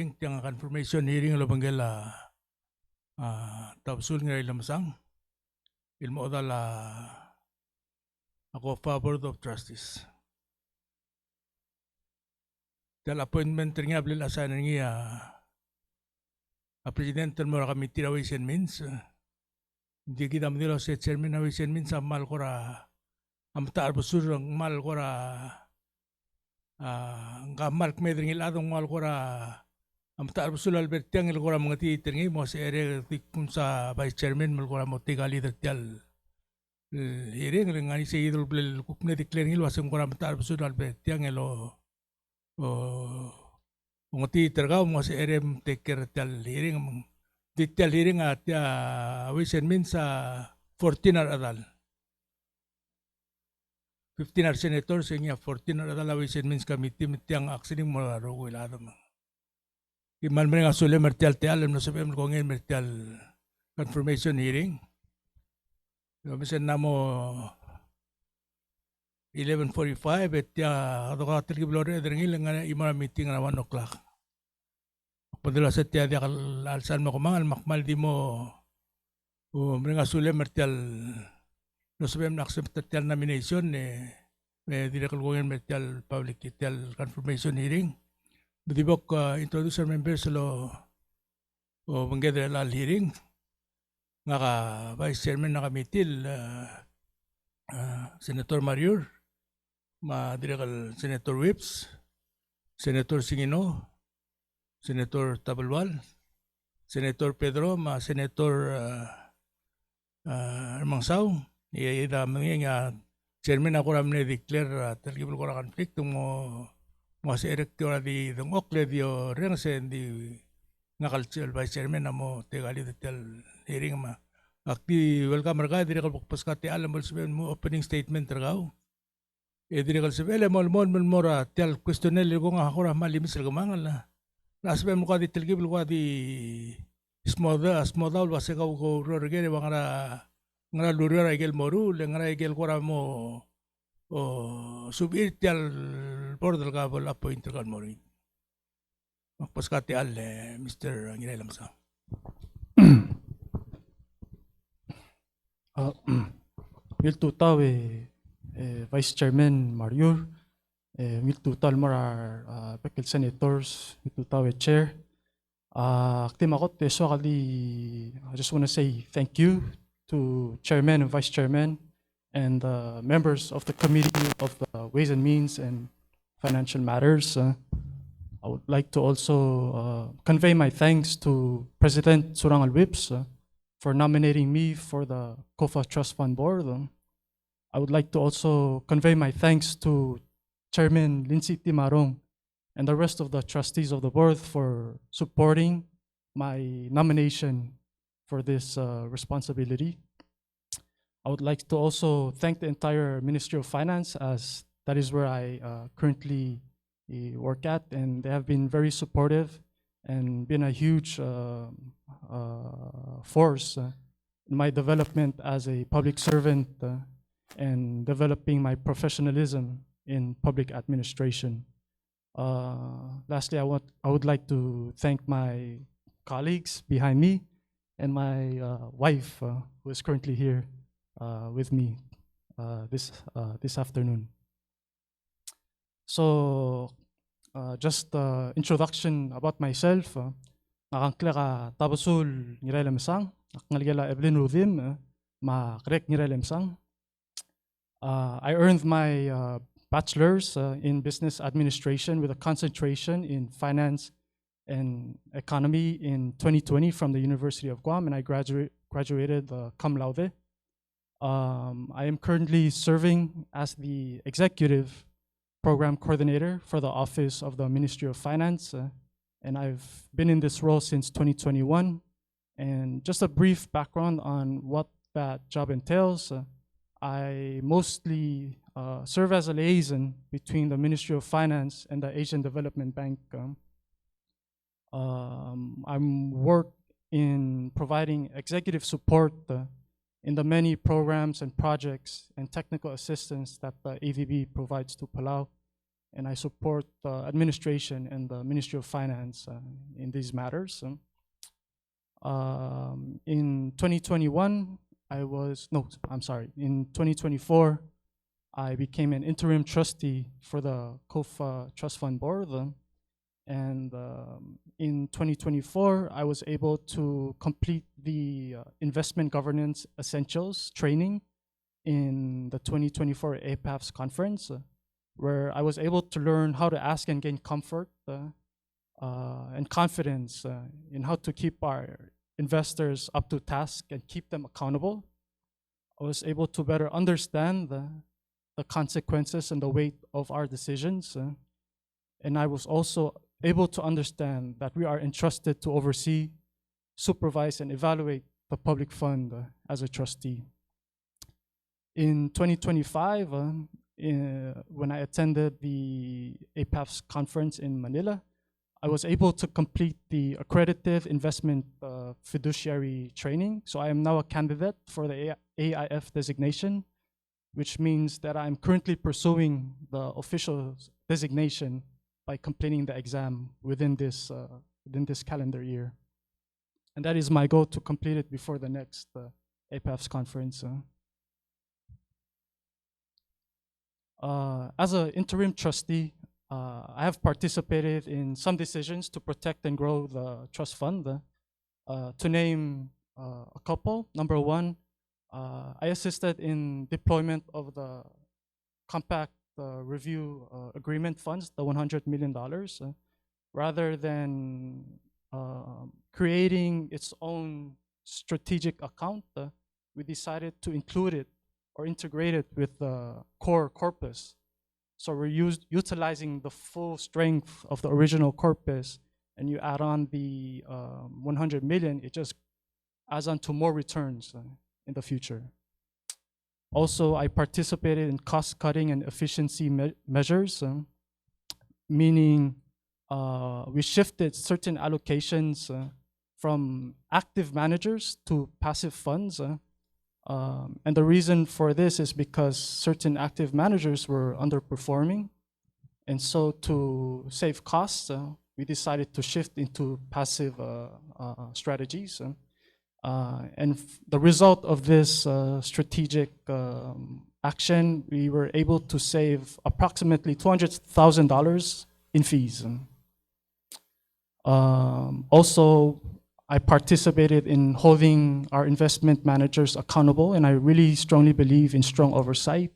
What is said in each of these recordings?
hearing, tiyang confirmation hearing lo banggela Tabesul Ngirailemesang ilmo dala COFA Board of Trustees. Dal appointment ringa blil asan ringa president mo committee na Ways and Means. Hindi kita mo sa chairman na Ways and Means amal ko ra am Tabesul ang mal ko ra ang kamal kmed ringil adong mal ko ra am Tabesul Albertiang il ko ra mga titir ngi mo sa ere kung sa vice chairman mal ko ra mo tiga leader tial hearing ngani sa idol blil kukne declare ngil wasam ko ra am Tabesul Albertiang elo mga titirgaw mga si RM take care tal hearing detail hearing at Ways and Means sa 14 adal 15 senators nga 14 adal Ways and Means committee mitang aksining mo ro ko ilado mo iman man nga sule mertial te alam no sabi mo ko ngin mertial confirmation hearing misen namo 11:45 at ato ka tilgiblore drengil nga imara meeting na 1 o'clock. Padula sa tiya di alsan mo kumangal makmal di mo mga sule mertial no sabem na accept tial nomination may direkal ko ngin mertial public tial confirmation hearing. Budibok introduce our members lo manggedre al hearing nga ka vice chairman na committee Senator Mariur Direcal Senator Whips, Senator Singino, Senator Tabalwal, Senator Pedro, Senator Mangsaw, iya mga chairman ako ramne declare talgibul ko ra conflict mo sa electoral di dong okle dio reng sen di nakalchel vice chairman mo tegali detail hearing ma akti welcome ra di ko paskati alam mo opening statement ragaw dire kal sebele mon mora tel questionnaire ko nga ako ra malimis ra gamangal na nasbe mo ka di telgibul ko di smoda wase ka ko rogere ngara lurera igel moru le ngara igel ko ra mo subir tel border ka bol appoint kan mori magpaskati al Mr. Ngirailemesang. Il tutawe Vice Chairman Mariur, will tutal mara pekil senators, will tutawe chair. Aktimakot so kali I just want to say thank you to Chairman and Vice Chairman and members of the Committee of Ways and Means and Financial Matters. I would like to also convey my thanks to President Surangal Whips for nominating me for the COFA Trust Fund Board. I would like to also convey my thanks to Chairman Lindsay Timarong and the rest of the trustees of the board for supporting my nomination for this responsibility. I would like to also thank the entire Ministry of Finance, as that is where I currently work at, and they have been very supportive and been a huge force in my development as a public servant and developing my professionalism in public administration. Lastly, I would like to thank my colleagues behind me and my wife, who is currently here with me this afternoon. So, just introduction about myself. Nakangkla ka Tabesul Ngirailemesang, nakangligala Evelyn Rudim, Krek Ngirailemesang. I earned my bachelor's in business administration with a concentration in finance and economy in 2020 from the University of Guam, and I graduated cum laude. I am currently serving as the executive program coordinator for the Office of the Ministry of Finance, and I've been in this role since 2021. And just a brief background on what that job entails. I mostly serve as a liaison between the Ministry of Finance and the Asian Development Bank. I'm work in providing executive support in the many programs and projects and technical assistance that the AVB provides to Palau. and I support administration and the Ministry of Finance in these matters. In 2021, in 2024, I became an interim trustee for the COFA Trust Fund Board. And in 2024, I was able to complete the Investment Governance Essentials training in the 2024 APAFS conference, where I was able to learn how to ask and gain comfort and confidence in how to keep our investors up to task and keep them accountable. I was able to better understand the consequences and the weight of our decisions. And I was also able to understand that we are entrusted to oversee, supervise, and evaluate the public fund as a trustee. In 2025, when I attended the APAFS conference in Manila, I was able to complete the accredited investment fiduciary training. So I am now a candidate for the AIF designation, which means that I'm currently pursuing the official designation by completing the exam within this calendar year. And that is my goal, to complete it before the next APAFS conference. As an interim trustee, I have participated in some decisions to protect and grow the trust fund. To name a couple, number one, I assisted in deployment of the compact review agreement funds, the $100 million, rather than creating its own strategic account. We decided to include it or integrate it with the core corpus. So we're utilizing the full strength of the original corpus, and you add on the 100 million, it just adds on to more returns in the future. Also, I participated in cost-cutting and efficiency measures, meaning we shifted certain allocations from active managers to passive funds. And the reason for this is because certain active managers were underperforming. And so to save costs, we decided to shift into passive strategies. And the result of this strategic action, we were able to save approximately $200,000 in fees. Also, I participated in holding our investment managers accountable, and I really strongly believe in strong oversight.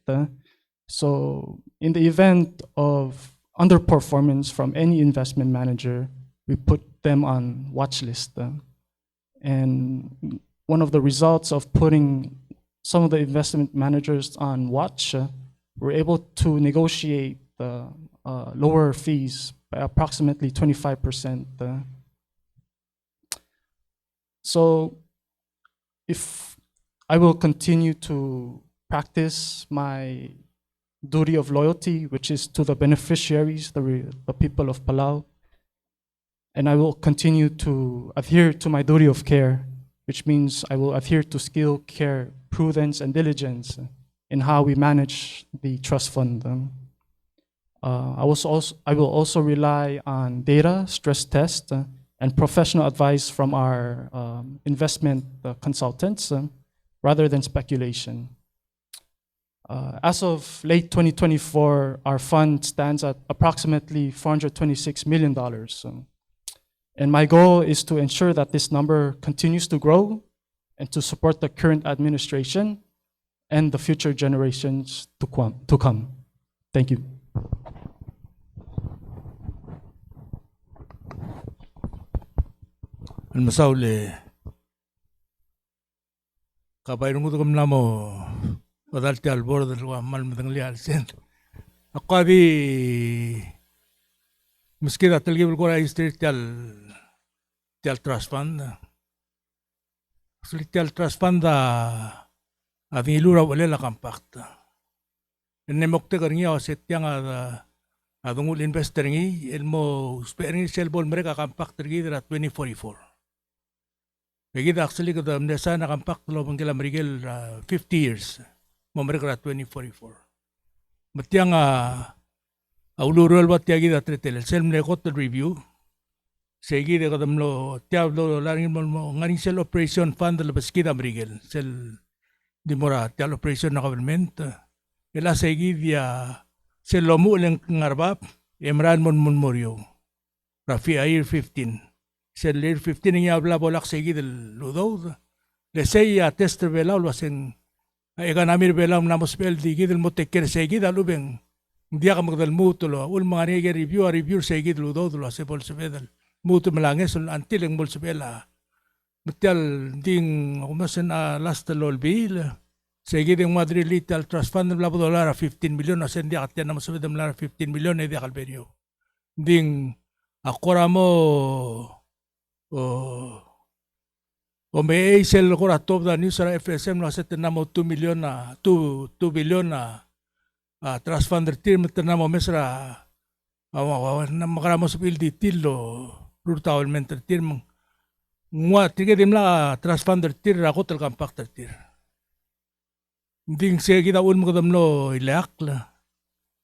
So in the event of underperformance from any investment manager, we put them on watch list. And one of the results of putting some of the investment managers on watch, we're able to negotiate lower fees by approximately 25%. So if I will continue to practice my duty of loyalty, which is to the beneficiaries, the people of Palau, and I will continue to adhere to my duty of care, which means I will adhere to skill, care, prudence, and diligence in how we manage the trust fund. I will also rely on data, stress test, and professional advice from our investment consultants rather than speculation. As of late 2024, our fund stands at approximately $426 million. And my goal is to ensure that this number continues to grow and to support the current administration and the future generations to come. Thank you. المساولة kabayrong ko na mo padalti al border wa mal madangli al sent aqadi miskida talgib ko ay street tal trust fund trust fund ading ilura wala la compact enne mokte karngi o setyang adungul investor ngi elmo sparing selbol mereka compact tergi dra 2044. Begida actually ko da mnesa na compact lo bangila merigel 50 years mo mereka 2044. Matyang Aulurol wat tiagi da tretel selm ne kot review. Segi de kadam lo tiab lo laring mo ngaring sel operation fund la baskida brigel sel di mora tial operation na government. Ela segi dia sel lomu leng ngarbab emran mon morio. Rafi air 15. Sel air 15 nga habla bolak segi del ludo. Le sei a tester vela lo hacen eganamir vela namos bel di gidel mo teker segi da lubeng. Dia ka magdal mutulo ul mga review segi del ludo lo hace bolsa vedal. Mutu melanges until ang bolsa vela. Matial ding kumasen last lolbil. Segi ding Madrid trust fund $15 million asen dia katyan naman sa vedam $15 million na dia kalbenyo. Ding akora mo o may sel ko top da news sa FSM na set na mo 2 billion na trust fund team na mo mesra na makaramo sa pildi tilo rutawal mentor team ngwa tige dim la trust fund team ako tal compact team ding se kita un mo kadamlo ilak la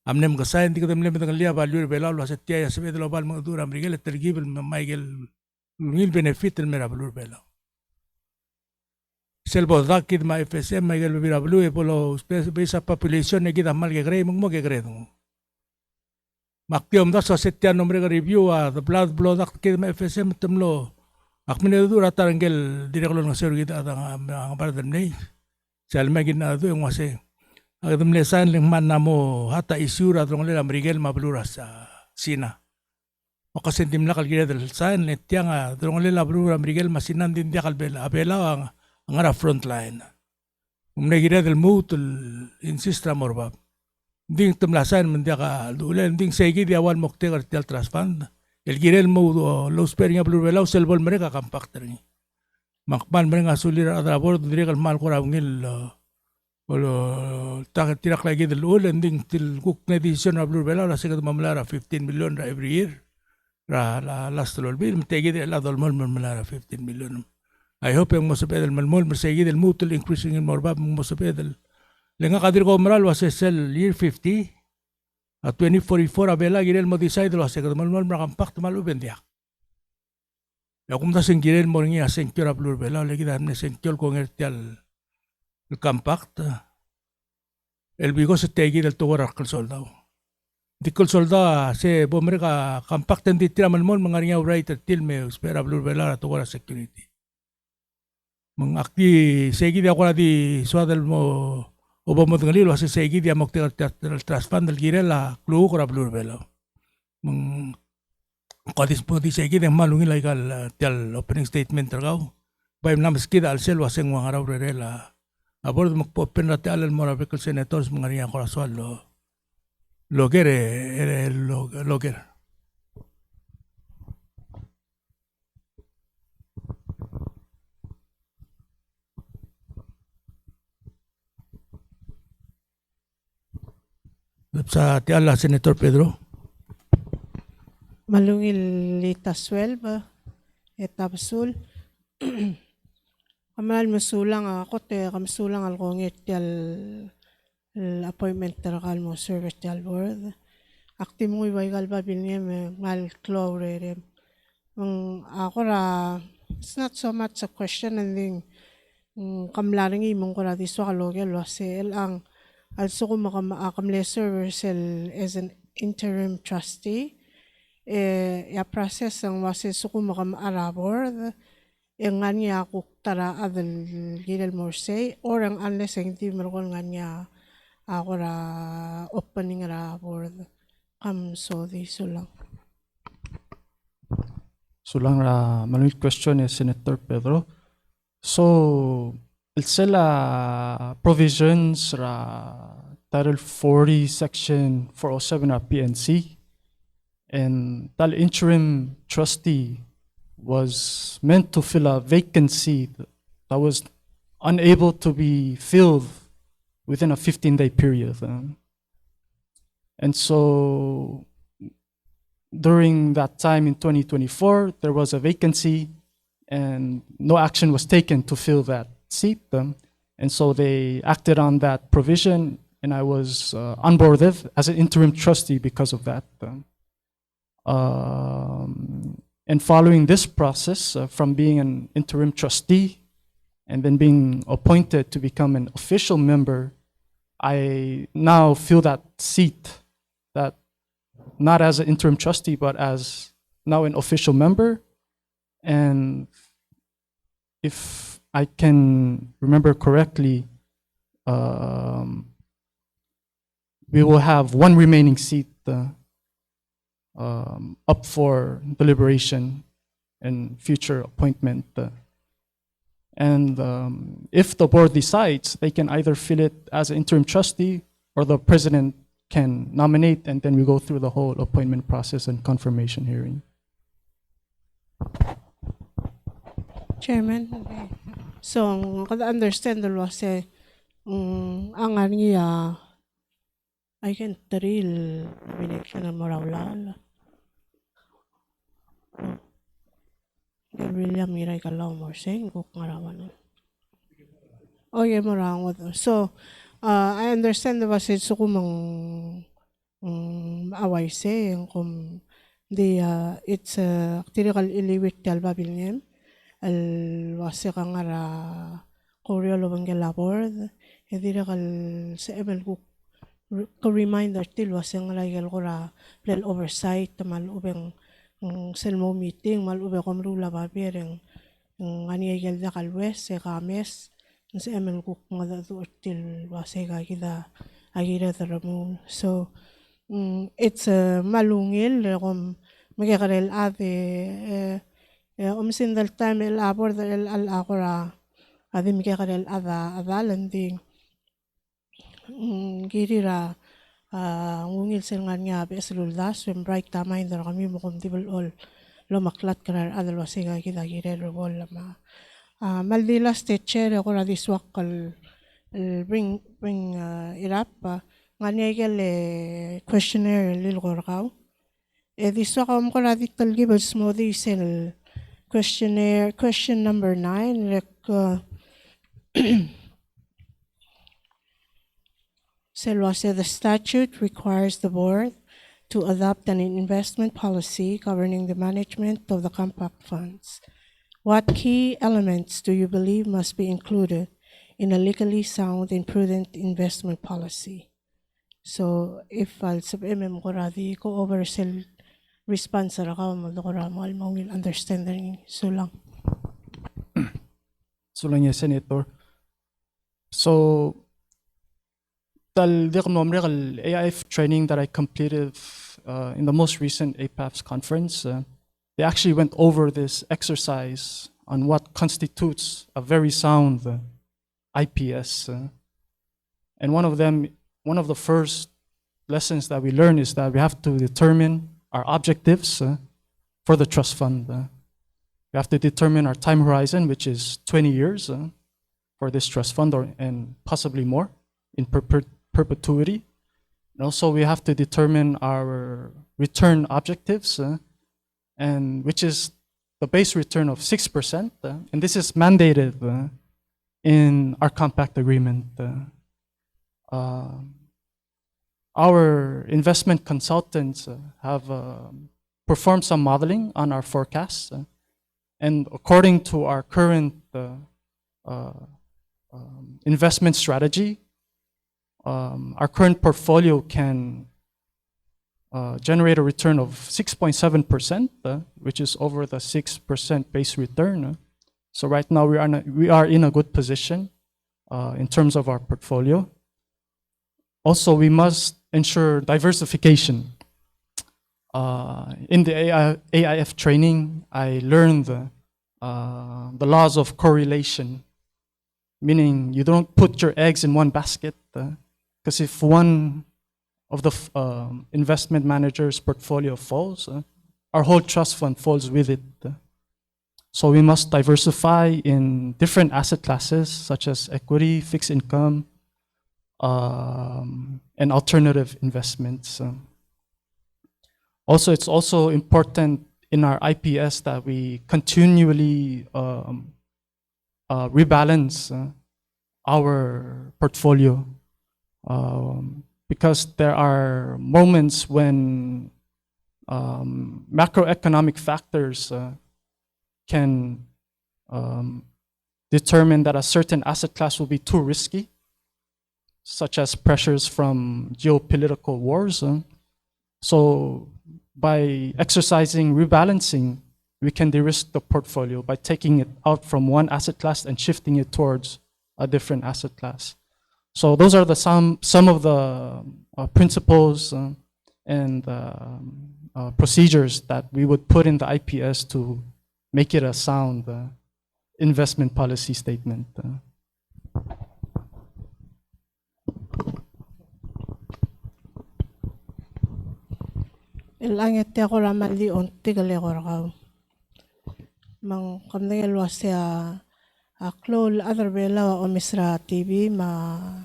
amnem ka sain di kadam le metang liya value bela lo sa tiya sa vedlo bal mo dura mrigel tergibel maigel ngil benefit el mera value bela selbo dakid ma FSM maigel bira blue polo besa population ne kita mal ke grey mo ke grey no maktiom da sa setya nombre ka review the blood akid ma FSM temlo akmine dura tarangel direklo ng sir kita ang paradem nei salma gina do yung wase agdam lesan leng man namo hata isura drong le amrigel mablura sa sina makasentim la kalgira del san le tianga drong le mablura amrigel masinan din dia kalbela abela ang ara front line umne gira del mut insistra morba ding tumlasan man dia ka dulen ding segi dia wan mokte kartel transfund el girel mo los peringa blurvela sel bol mereka compactor ni makman mereka sulir ada bord dire kal mal kora ngil Olo tirak lagi del ulen ding til cook na decision na blue bela la sekat mamlara 15 million ra every year ra la last lol bil mtegi de la dol mol mamlara 15 million. I hope yung mosapedel malmol mersegi del mutual increasing in morbab mosapedel. Lenga kadir ko maral was sell year 50 at 2044 abela girel mo decide lo sekat malmol makampact malu bendia. Ya kumta sing girel mo ngi asencure blue bela lagi dan asencure ko ngertial el compact el bigo se tegi del togor arkal soldado dikol soldado se bomre ka compact en ditira malmol mga ringa writer til me espera blur velar togor security mang akti segi dia ko di swadel mo obo mo ngalilo se segi dia mokte el transfund del girela club ko blur vela mang kadis po di segi de malungi laikal tel opening statement tergau bay nam skida al sel waseng wang araw rela Abord magpo-open natin alal mo na vehicle senators mga riyan koraswal loger loger. Sa tiala Senator Pedro. Malungil litaswel ba Tabesul kamal masulang ako te kamsulang alkongit yal appointment terakal mo service yal board akti mo iwaigal ba bilniem mal klore ako ra it's not so much a question and then kamlaring imong ko ra diswa kalogel wasel ang also ko makamle service as an interim trustee ya process ang wase suko makamaarabor yang niya kuktara adal gilal morsay or ang unless hindi meron nga ako ra opening ra board so di sulang ra manuit question ni Senator Pedro. So sila provisions ra Title 40 Section 407 ra PNC and tal interim trustee was meant to fill a vacancy that was unable to be filled within a 15-day period. And so during that time in 2024, there was a vacancy and no action was taken to fill that seat. And so they acted on that provision and I was onboarded as an interim trustee because of that. And following this process, from being an interim trustee and then being appointed to become an official member, I now fill that seat, that not as an interim trustee, but as now an official member. And if I can remember correctly, we will have one remaining seat up for deliberation and future appointment. And if the board decides, they can either fill it as an interim trustee or the president can nominate, and then we go through the whole appointment process and confirmation hearing. Chairman, so kada understand the law say ang niya I can taril election ng Morawlal. William Ngirailemesang kung ngarawan. Oh yeah, Morang with. So I understand the was so kumang away saying kum the it's critical iliwit talbabilnem al wasi kangara Korea lobang labor critical sa emel ko reminder til wasi ngalagal ko ra plel oversight mal ubeng selmo meeting mal ube komrula babireng ngani da kalwes se kames sa emel ko ngada til wasi ka kita agira ramon. So it's malungil kom magkakarel ate umsindal time el abor el al akora adi magkakarel ada landing girira ngungil sengan nga besluldas when break tama indar kami mo tibel all lo maklat karar adal wasiga kita girero bol ma maldila state chair ko na diswakal bring it up nganyegel questionnaire lil gorkaw diswakam ko na diktal gibel smoothie sel questionnaire question number 9 the statute requires the board to adopt an investment policy governing the management of the compact funds. What key elements do you believe must be included in a legally sound and prudent investment policy? So if I'll submit ko over sel response ra ka mo will understand so lang. So lang yes, Senator. So the AIF training that I completed in the most recent APAFS conference, they actually went over this exercise on what constitutes a very sound IPS. And one of the first lessons that we learn is that we have to determine our objectives for the trust fund. We have to determine our time horizon, which is 20 years for this trust fund and possibly more in perpetuity. And also we have to determine our return objectives, and which is the base return of 6%. And this is mandated in our compact agreement. Our investment consultants have performed some modeling on our forecasts. And according to our current investment strategy, our current portfolio can generate a return of 6.7%, which is over the 6% base return. So right now we are in a good position in terms of our portfolio. Also, we must ensure diversification. In the AIF training, I learned the laws of correlation, meaning you don't put your eggs in one basket. Because if one of the investment manager's portfolio falls, our whole trust fund falls with it. So we must diversify in different asset classes such as equity, fixed income, and alternative investments. Also, it's also important in our IPS that we continually rebalance our portfolio. because there are moments when macroeconomic factors can determine that a certain asset class will be too risky, such as pressures from geopolitical wars. So by exercising rebalancing, we can de-risk the portfolio by taking it out from one asset class and shifting it towards a different asset class. So those are the some of the principles and procedures that we would put in the IPS to make it a sound investment policy statement. Ilangit ako ramali onti gali korakaw. Mang kamdeng elwase a klol other bela o misra TV ma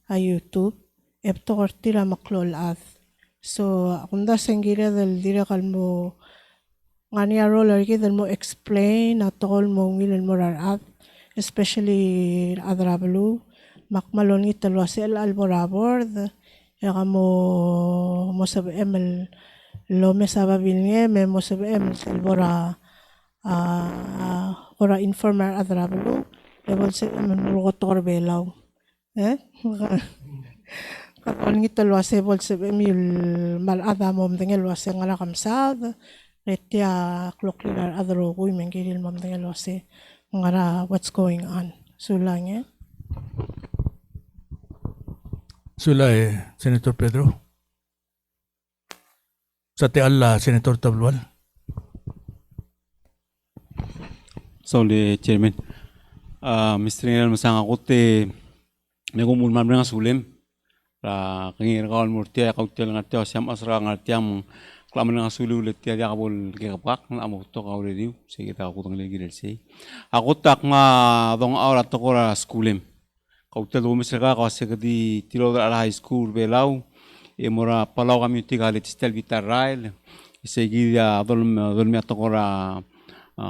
a YouTube epto kortira ma klol ath. So akunda sengire del dire kalmo ngani a roller ki del mo explain atol mo ngilin mo ath, especially adrablu makmalon ngi telwase el alborabor ya mo sab emel lo me sababilnge me mo sab emel selbora ora informer adrablu ebol se rotor belaw kapon ngi telwase bol se emil mal adamom dengel wase ngala kamsad retia kloklinar adro kuy mengiril mom dengel wase ngara what's going on sulange Sula Senator Pedro. Sa alla Senator Tabluan. Sauli Chairman, Mr. Ngirailemesang ako te nagumulman mga sulim ra kangir kawan murtia kautel ngatia siam asra ngatiam klaman nga sulu ulit dia kabul kekaprak na amo to ka already sige ta ako tang legi relsi ako tak nga dong aura to ko ra skulim kautel wo misra ka kasi kadi tilo ra high school belau e mora palau kami tiga let stel gitar rail sige dia dol me to ko ra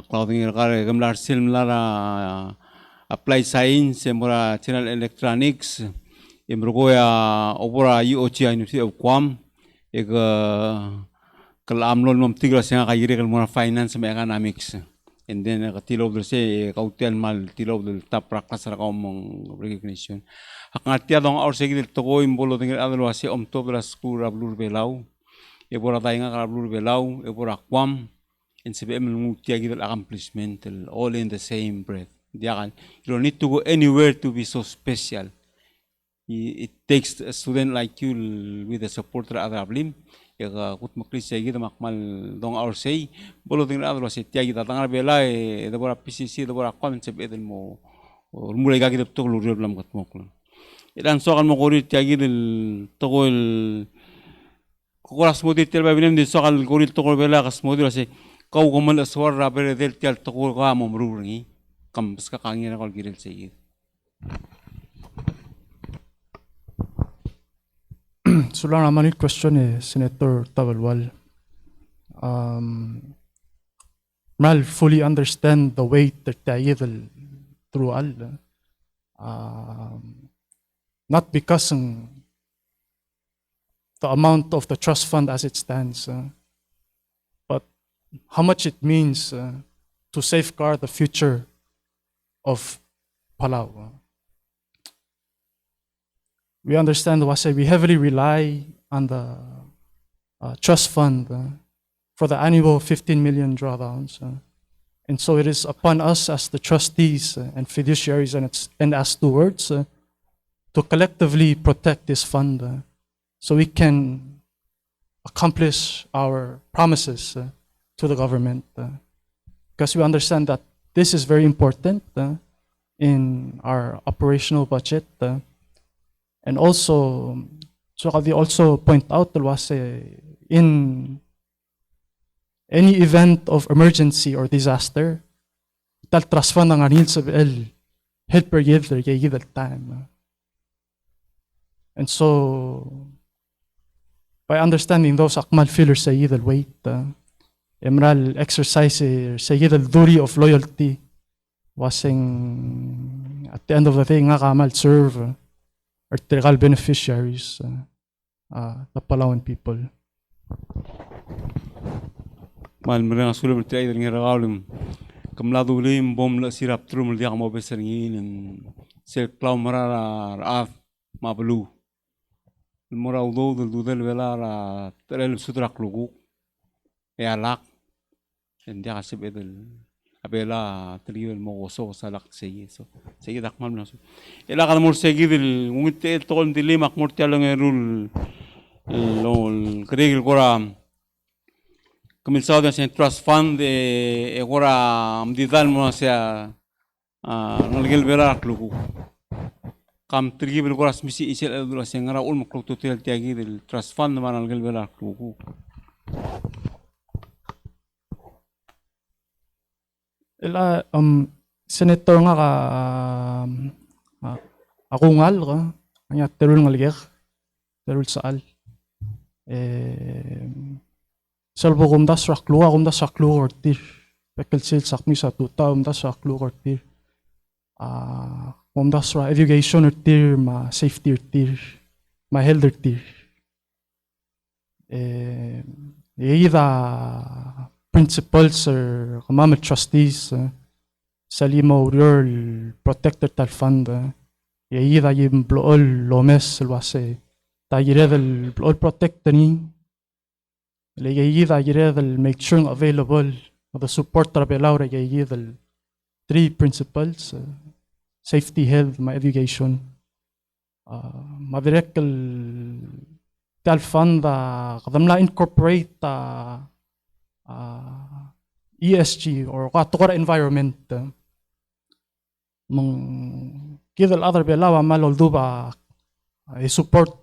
clothing kare gamlar film lara apply science mora channel electronics emrogoya opora UOC University of Guam kalam lol mom tigra senga kayire kal mora finance and economics and then katilo del se kautel mal tilo del tap prakas ra mong recognition akatia dong or segil to imbolo tingil adlo ase omto bla school ablur belau ebora tainga ablur belau ebora Guam and CBM multi-agidal accomplishment all in the same breath. You don't need to go anywhere to be so special. It takes a student like you with the support of other ablim. Kut maklis agid makmal dong our say. Bolo ting adlo say tiagi tatangar bela the bora PCC the bora concept edel mo mulai gagid to luryo lam kat moklo. Ilan so kan mo kori tiagi del togol koras modi tel babinem di so kan kori togol bela kas modi say kau kumal aswar raber del tial tokul ka momrurngi kam ska kangina kol girel sey Sulang naman yung question Senator Tabalwal. Mal fully understand the weight that tayidal through all. Not because the amount of the trust fund as it stands, how much it means to safeguard the future of Palau. We understand we heavily rely on the trust fund for the annual 15 million drawdowns. And so it is upon us as the trustees and fiduciaries and as stewards to collectively protect this fund so we can accomplish our promises to the government, because we understand that this is very important in our operational budget, and also, so they also point out in any event of emergency or disaster, tal trust fund ang anil sa help per year time, and so by understanding those akmal fillers sa weight. Emerald exercise say the duty of loyalty wasing at the end of the day nga kamal serve arterial beneficiaries, the Palawan people. Mal mereka sulit bertiada dengan Ngirailemesang. Kamladu lim bom la sirap trum dia mau besar ngin sel klau marara af mablu. Mora udo dudel vela ra terel sutrak lugu. Ya lak. Dia kasih bedel. Abela trivel mo so salak segi so. Segi dak mal nasu. Ela kalau mur segi del ngite tol dilemak mur tialong erul lol kregil koram. Comenzado en Trust Fund agora medidal mo siya nalgel vera kluku kam trigi bil koras misi isel dula sengara ul makluk tutel tiagi del Trust Fund man nalgel vera kluku Ila senator nga ka akungal ka kanya terul ngalgek terul saal Salvo kumdas raklu ortir. Pekel sil sakmi sa tuta kumdas raklu ortir. Kumdas ra education ortir, ma safety ortir, ma health ortir. Ida principals or kamama trustees salima urior protector tal fund. Ida yim blool lomes lwase. Tayire del blool protector ni. Legayida yiredel make sure available the support trabelaura yayidel 3 principles safety health ma education madirekal tal fanda kadamla incorporate ESG or katukora environment mong kidal other belawa malolduba support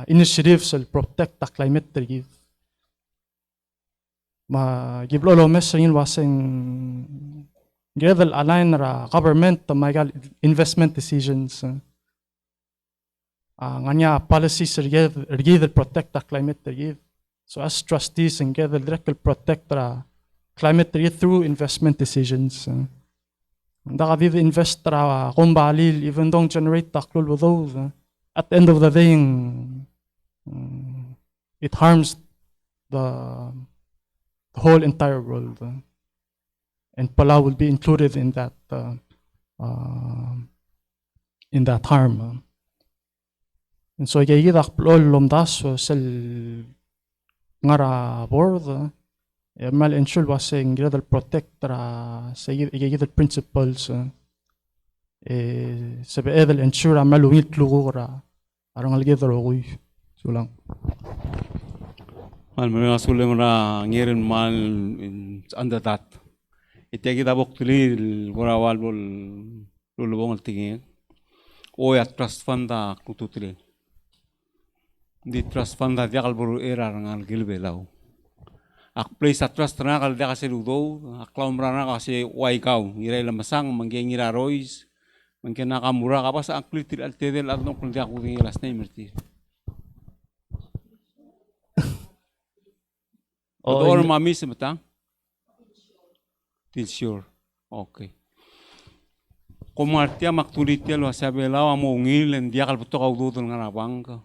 initiatives to protect the climate tree. Ma giblolo mesrin wasing gedel align ra government magal investment decisions. Nganya policies regedel protect the climate tree. So as trustees and gedel direct protect the climate tree through investment decisions. Ndaka di invest ra kumbalil even don't generate taklol with those. At the end of the day, it harms the whole entire world, and Palau will be included in that harm. And so, yayidak plol lomdas sel ngara board, mal ensure wasing gradal protectra sa yayidal principles. Sabi edel ensure malungit lugura arang algedro oy sulang mal mereka sulit mera ngirin mal anda tat itiagi dabok tuli gorawal bol lulubong altingi o ya trust fund da kututli di trust fund da diakal buru era rangal gilbelau ak place at trust na kal dia kasi ludo ak laum rana kasi waikau Ngirailemesang mangge ngirarois mungkin nak murah apa sa angklit til altedel at nong kulti aku tinggi last name merti. Atau orang mami sebetang? Til sure. Okay. Komartia maktulitia lo sabela amo ngil en dia kal beto kau dudul ngana bangka.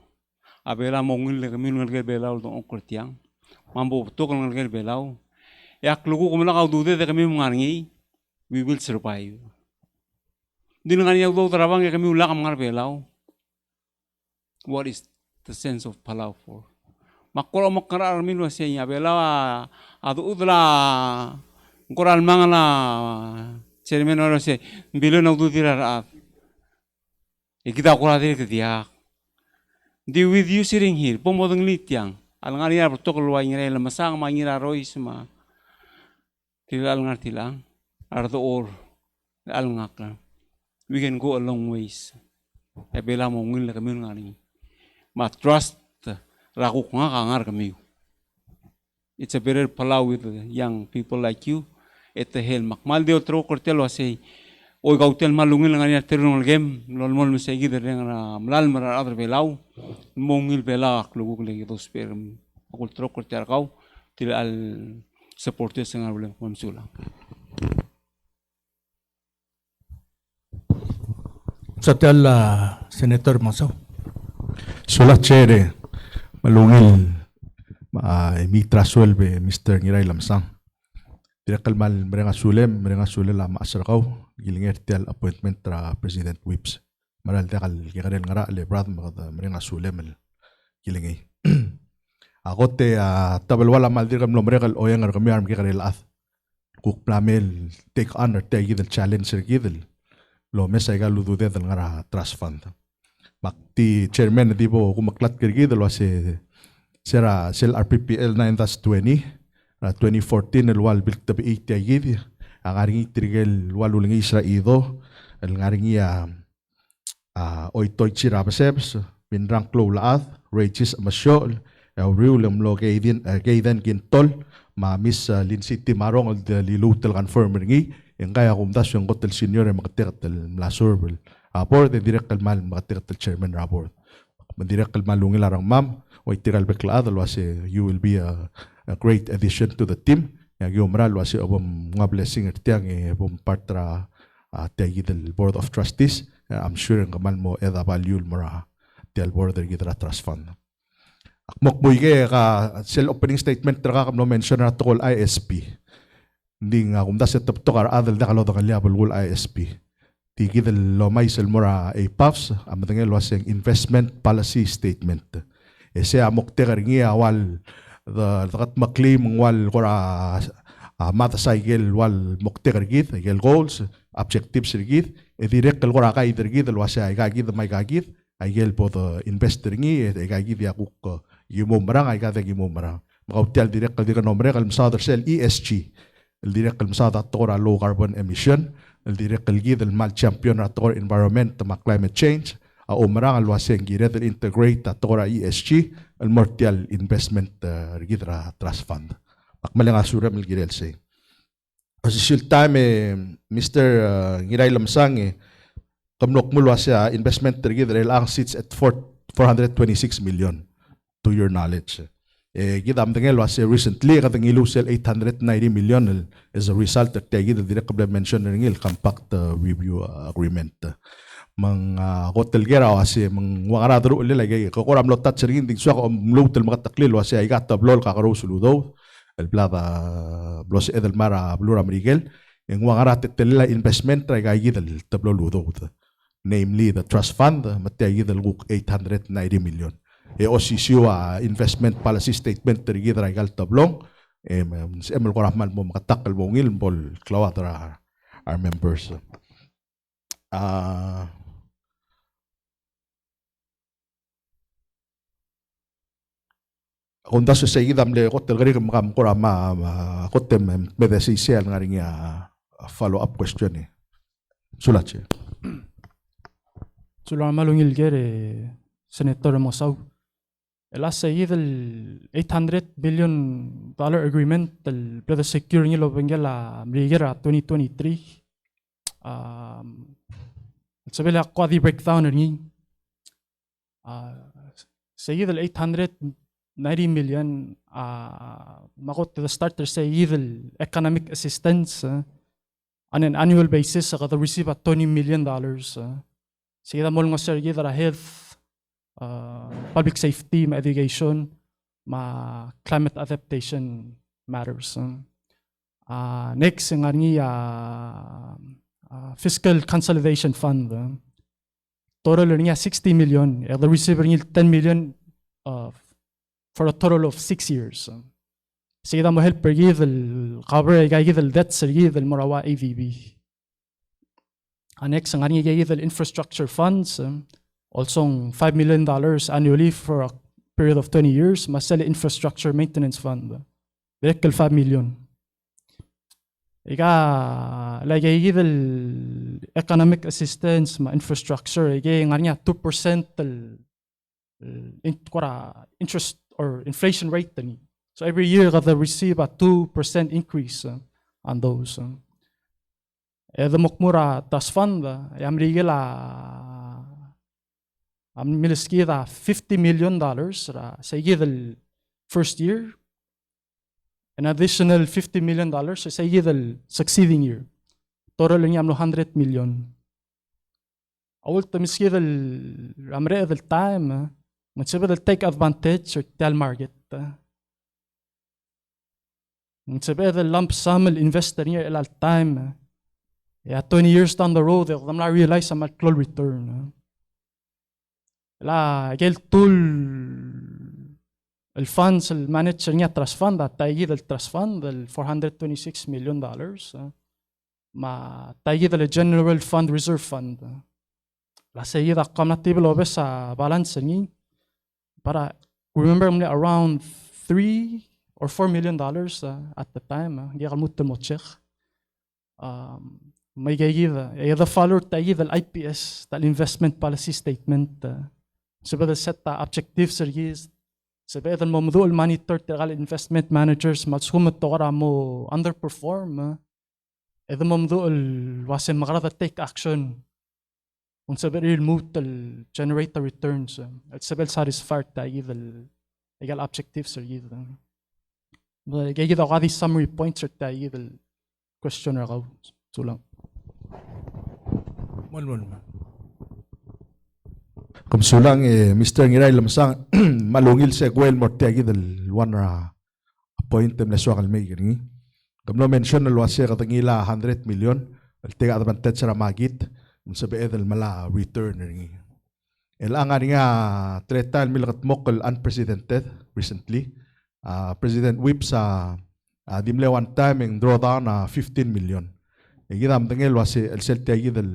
Abela mo ngil le kami ngal belau dong kultiang. Mambo beto kal ngal belau. Yak lugu kumala kau dudul de kami mengarngi. We will survive. Di nga niya daw tarabang kami ulang ang mga belau. What is the sense of Palau for? Makolo makara armin was siya belau adu udla koral mga na chairman oro siya bilo na udu tirar ikita koral dire ketiak. Di with you sitting here pomodong litiang alang niya protokol wa Ngirailemesang mangira rois ma tilal ngartilang ardo or alngak. We can go a long ways. Ebela mo ngil kami ngani. Ma trust rakuk nga kangar kami. It's a better Palau with young people like you. At the hell makmal de otro kortelo say oy gautel malungil ngani terunol game lolmol mesegi de nga mlal mara other belau mo ngil bela klugu legi dos per akul tro kortel kau til al supporters nga ulang mamsula. Sa tel Senator Masaw. Sulat chere malungil mitra suelbe Mr. Ngirailemesang. Direkal mal merenga sule la maasarakaw gilinger tial appointment tra President Whips. Maral dekal gikarel ngara le brad merenga sule mel gilingi. Ako te tabel wala mal direkal merekal oyang kami arm gikarel ath. Kuk plamel take honor te gidel challenger gidel. Lo mesa igaludu del ngara trust fund. Makti chairman di po kumaklat gidel wase sera sel RPPL 9-20 2014 el wal bil tabi 80 agid ang aring itrigel wal uling isra ido el ngaring oitoy chirabasebs binrang klo laad rages amasyo riulem lo gaiden gintol ma miss Lin City marong el lilutel confirm ringi yang kaya kumdas yung hotel senior ang makatigatel mlasorbel apor de direct kalmal makatigatel chairman rapor mandirect kalmalungil arang mam o itigal beklaad wase you will be a great addition to the team. Yung umral wase obom nga blessing ertiang obom partra tiagi del Board of Trustees. I'm sure nga man mo eda value mora tial board der gidra trust fund. Akmok muige ka sel opening statement tra kam no mention na tokol ISP. Hindi nga kumda set up to kar adal da kalo da liabol wol ISP. Tigi del lomay sel mora a puffs amatangel wase investment policy statement. Ese amok te karingi awal dakat maklim wal kora mata cycle wal mokte kargit igel goals objectives rigit e direct kal kora kai dirgit wasa ay gagit may gagit igel po the investor ngi e gagit ya kuk yumumrang ay gagit yumumrang makautel direct kal direk nombre kal msader sel ESG el direct kal msada tora low carbon emission el direct kal gid el mal champion ator environment ma climate change umrang al waseng giret integrate atora ESG al mortial investment rigidra trust fund akmalang asura mil girel say as time Mr. Ngirailemesang kamnok mul wasya investment rigidra lang sits at 426 million to your knowledge gidam dengel wasya recently katang ilusel 890 million as a result of tagid direct mention ngil compact review agreement mang hotel gera wasi mang wangaradro ulit lagi kakoram lotat sering ding suak mlutel makataklil wasi ay gata blol kakaro suludo el blada blos edel mara blura mrigel yung wangarat telila investment ay gayid el tablo ludo namely the trust fund matayid el guk 890 million e osisyo investment policy statement terigid ay gal tablong emel koramal mo makatakal mo ngil bol klawatra our members kung daso sa idam le hotel gari kam kora ma hotel medesi sel ngaring follow up question sulat siya sulat malungil gere Senator Masaw elas sayid el $800 billion agreement el plata secure ni lo bengela mrigera 2023 sabela quasi breakdown ni sayid el 890 million makot the starter sayid el economic assistance on an annual basis they receive $20 million sayid mo nga sir gidara health public safety ma education ma climate adaptation matters next nga ni fiscal consolidation fund total niya 60 million the receiver niya 10 million for a total of 6 years sige mo help per give cover give debt sir give morawa AVB next nga niya give infrastructure funds also $5 million annually for a period of 20 years masel infrastructure maintenance fund direct 5 million ika lagi gidel economic assistance ma infrastructure ige nganya 2% interest or inflation rate tani so every year they receive a 2% increase on those the mokmura tas fund amrigela miliskida $50 million sa gidel first year an additional $50 million sa the succeeding year. Total niya $100 million. قلت مسكي الأمريكا التايم متسبب take advantage تاع الماركت متسبب lump sum الانفستر إلى التايم 20 years down the road يقدر لا realize أما كل return لا قال طول الفاندز المانجر نيا تراست فاند تايجيد التراست فاند ال 426 مليون دولار ما تايجيد الجنرال فاند ريزيرف فاند لا سيدا قامنا تيبلو بس بالانس ني but remember only around 3 or 4 million dollars at the time جي الموت الموتشيخ ما يجي follow تايجيد الاي بي اس تاع الانفستمنت بوليسي ستيتمنت سبب set objectives سيريز سبب الموضوع المانيتور تاع الانفستمنت مانجرز مالسهم التوقع مو underperform إذا موضوع الواسم مغرض تيك أكشن ونسبب الموت الجنريتور ريتيرنز السبب satisfied تاعيد الإيجال objectives تاعيد جيد هذه summary points تاعيد الquestionnaire غو سلام Kung sulang Mr. Ngirailemesang malungil sa gwel mortiagi del one point tem leswa kalmay gini. Kamno mention na luwasya katangila 100 million el tega advantage sa magit sabi edel mala return ringi. El angan nga tretal milkat mokal unprecedented recently. President Whip sa dimle one time ang drawdown na 15 million. Gidam tangil wasi el seltiagi del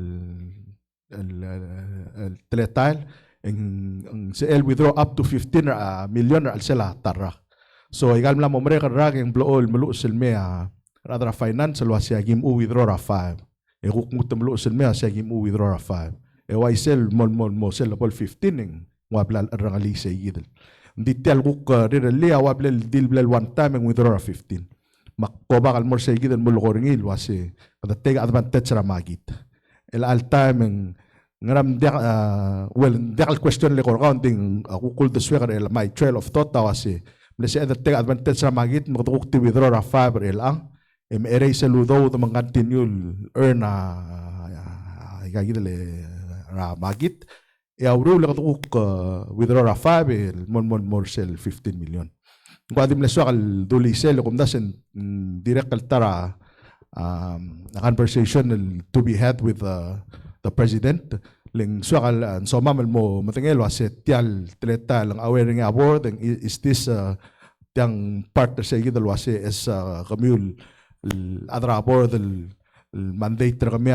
el tretal ang CL withdraw up to 15 million al sela tarra. So igal mla momre karag ang blool mulu selme radra finance alwa siya gim u withdraw ra 5. E kuk mutam mulu selme siya gim u withdraw ra 5. E why sell mo sell bol 15 ning wabla rangali sa yidel. Detail kuk rirali wabla deal blal one time ang withdraw ra 15. Makoba kal mor sa yidel mulu koringil wasi kada take advantage ra magit. El all time ang ngaram dekal question le counting kukul the swear my trail of thought wasi mlesi either take advantage sa magit magtukti withdraw ra 5 ang erase ludo to continue earn igagidele ra magit yauru le katuk withdraw ra 5 mon sell 15 million kwadim le swakal duli sell kum dasen direct kal tara a conversation to be had with the president ling swakal so mamal mo matengel waset tial treta lang aware nga award is this tiang part sa gidal wase is kamul adra board el mandate kami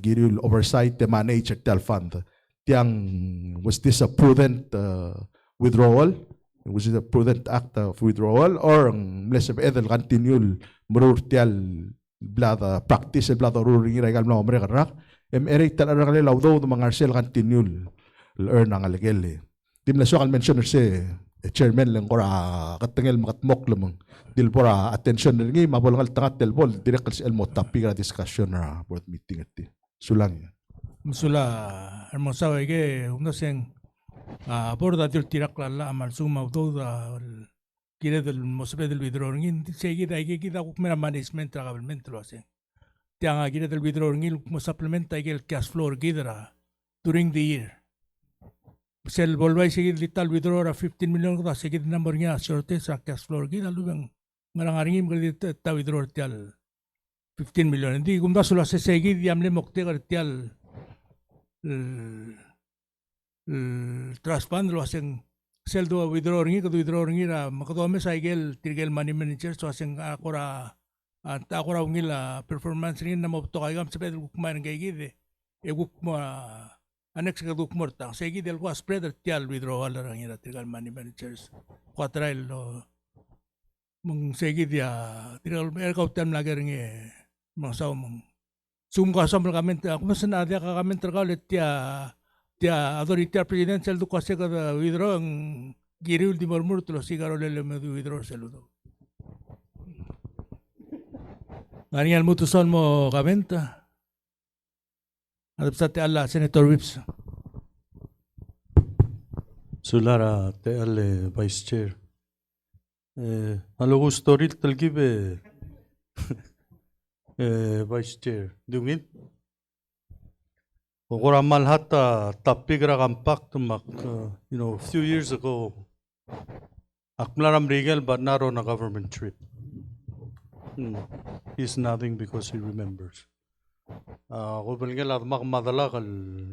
girul oversight the manage tel fund tiang was this a prudent withdrawal was it a prudent act of withdrawal or less of edel continue murur tial blada practice blada ruring regal no omre karak MRA talaga kali lawdo ng mga arsel continue earn ang alegel dim la sokal mention se chairman lang kora katengel makatmok lamang dil pora attention ngi mabolangal tangat telbol direct el mo topic discussion na board meeting ati sulang musula hermosa que uno sen aborda del tirakla amal suma toda quiere del mosbe del withdrawal seguida hay que queda mera management tragablemente lo hacen tiang gira del withdrawal mo supplementa el cash flow gidra during the year sel volvay seguir lital withdrawal 15 million ko seguir number niya sorte sa cash flow gidra lubang ngarangaringim gidra ta withdrawal tial 15 million hindi kung daso la se seguir yamle mokte tial trust fund lo hacen sel do withdrawal ngi ra makadome sa igel tirgel money manager so hacen akora anta akora ungila performance rin na mabto kagam sa pedro kumain kay gide e gukmo annex ka gukmo ta sa gide el was spreader tial withdrawal lang ira tirgal money managers quatrail lo mong sa gide tirgal er kautan lager ngi mga saw mong sum ka sa kami ako mas na dia ka kami tergal tia autority presidential do kasi ka withdraw ang giriul di murmur tulo sigaro lele me withdraw saludo Ariel mutuson mo kabenta. Adap sa te Allah, Senator Whips. Sulara te alle Vice Chair. Alo gusto rin talgibe Vice Chair. Dungin? Kukuramal hata tapigra kampak tumak, a few years ago, Akmlaram Rigel, but not on a government trip. He's nothing because he remembers. Kubalingel at makmadala kal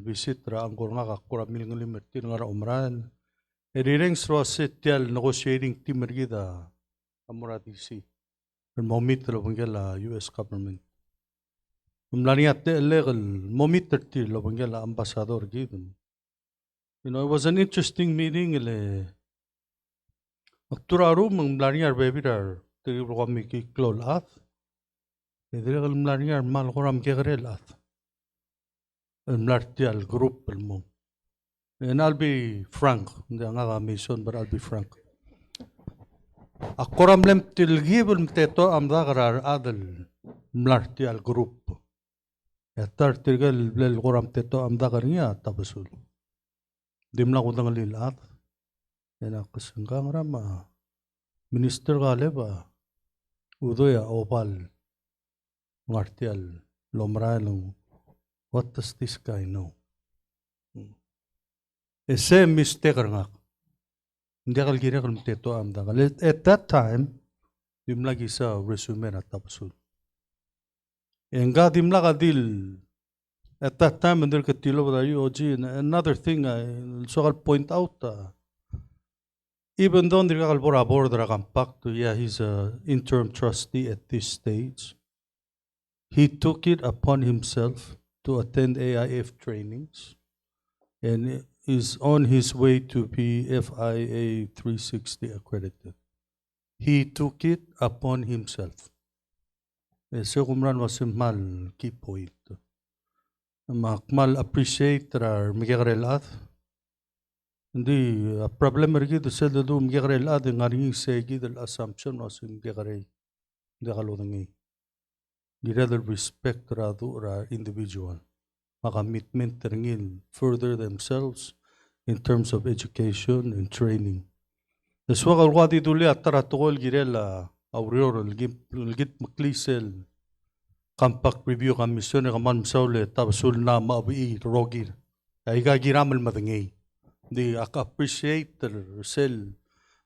visit ra ang kuranga kakura milingulimertin nga ra umran. Ediring sroasetial negotiating team ergida amura DC. And momit la US government. Umlaniat legal momit terti la ambassador given. It was an interesting meeting. Turarum umlaniar bebirar kami ki klolat. Idril umlaniar mal koram kegrelat. Umlartial group elmo. And I'll be frank, hindi nga mission, but I'll be frank. Akoram lem tilgibul mteto amdagarar adal umlartial group. Yatar tilgal lel koram teto amdagar niya Tabesul. Dimla ko dang lilat. Yan kasanggang rama. Minister galeba. Udoya opal. Martial lomrailong. What does this guy know? Ese mistake nga. Hindi akal gira kal mteto amdagar. At that time, dimla gisa resume na Tabesul. Enga dimla kadil. At that time, and there katilo with IOG. Another thing I also point out, even though there are board he's an interim trustee at this stage. He took it upon himself to attend AIF trainings, and is on his way to be FIA 360 accredited. He took it upon himself. So kumran was a mal key point. Mal appreciate our Ngirailemesang. Hindi problem ergi to sel do Ngirailemesang ngaring segi del assumption was Ngirailemesang. Hindi kalodang Gira respect ra individual. Makammitment terngil further themselves in terms of education and training. The swag alwadi duli atara tokol girela aurior git maklisel. Kampak review commission kaman saule Tabesul na maabi rogir ay giramal madangay di appreciate sel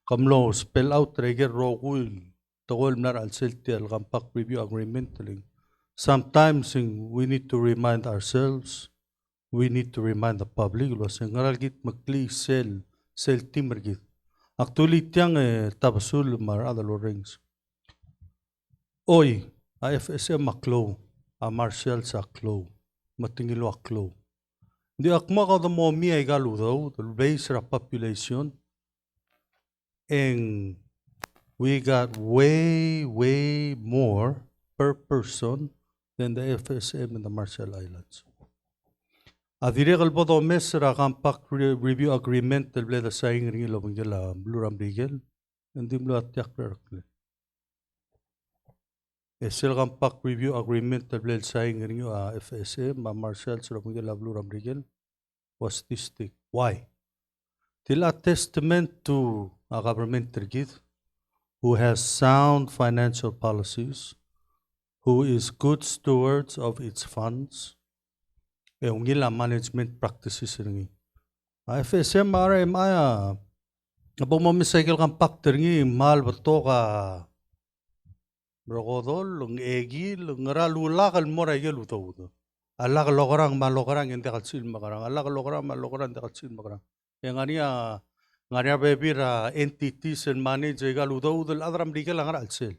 kamlo spell out reger rogul togol nar al selti al kampak review agreement sometimes we need to remind ourselves, we need to remind the public was ngaral git makli sel team git actually tiang Tabesul mar adalo rings oy IFSM maklo, Marshall sa klo, matingilo aklo. Di akma ka the mo mi ay galu daw, the base ra population, and we got way more per person than the FSM in the Marshall Islands. Adiregal po daw mes ra compact review agreement del bleda saying ring lo bangela bluram rigel, hindi mo at yakrakle. Esel compact review agreement tablel saying rinyo FSM Marshall sa Miguel Ablu Ramrigel was tistic. Why? Tila testament to a government tergit who has sound financial policies, who is good stewards of its funds, e ungila management practices ringi. FSM RMI abang mamicycle compact ringi mahal bato ka Brokodol, egil, ngaralula kal mora egil utaw. Allah kalokarang malokarang hindi katsil makarang. Allah kalokarang malokarang hindi katsil makarang. Yang ngania bebira entities and manage egal utaw dal adram dikel ngar alsel.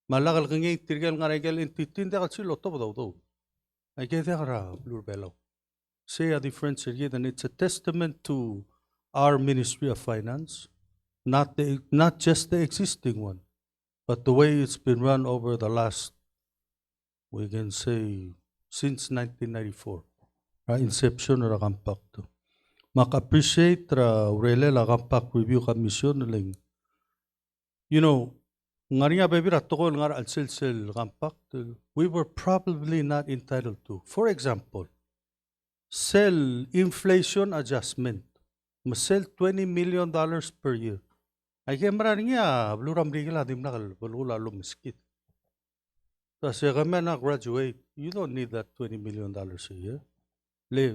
Malakal kangay tirgal ngar egel entity hindi katsil utaw utaw. Ay kaya kara blur bellow. Say a difference here, and it's a testament to our Ministry of Finance, not just the existing one. But the way it's been run over the last, we can say, since 1994, inception of the compact. Mak-appreciate la compact review commission lang. Ngariya baby ratokol ngar al-sel compact, we were probably not entitled to. For example, sell inflation adjustment. Sell $20 million per year. Ay kaya maraming niya, bluram rigil adim nakal, balula lumiskit. Kasi kami na graduate, you don't need that $20 million a year. le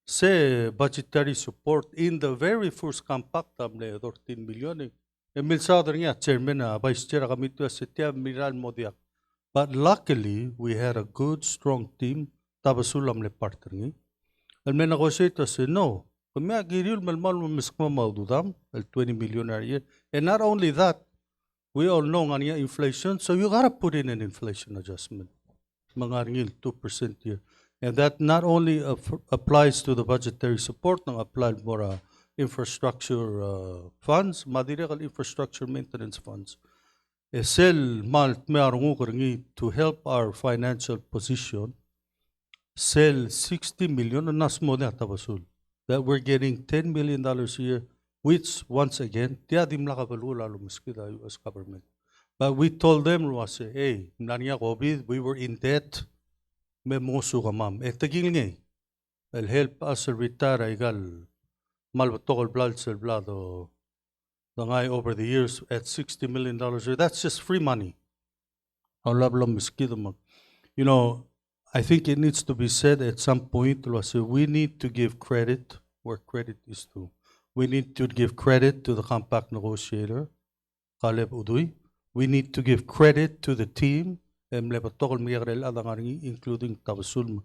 se budgetary support in the very first compact le 13 million emil southern nga chairman vice chair kami to setia miral modiak. But luckily we had a good strong team Tabesul le partner ni el me negotiate say no kami agiril malmal miskma maududam el 20 million a year. And not only that, we all know nga inflation, so you gotta put in an inflation adjustment mga 2% here. And that not only applies to the budgetary support, nang applied more infrastructure funds, material infrastructure maintenance funds. Sel malt to help our financial position, sell 60 million that we're getting $10 million a year, which once again, the US government. But we told them, hey, we were in debt. May moso ka ma'am. Tagil nga el help us retire igal malbatokol blood cell blood o dangay over the years at $60 million. That's just free money. You know, I think it needs to be said at some point, we need to give credit where credit is due. We need to give credit to the compact negotiator, Caleb Uduy. We need to give credit to the team, including Tabesul.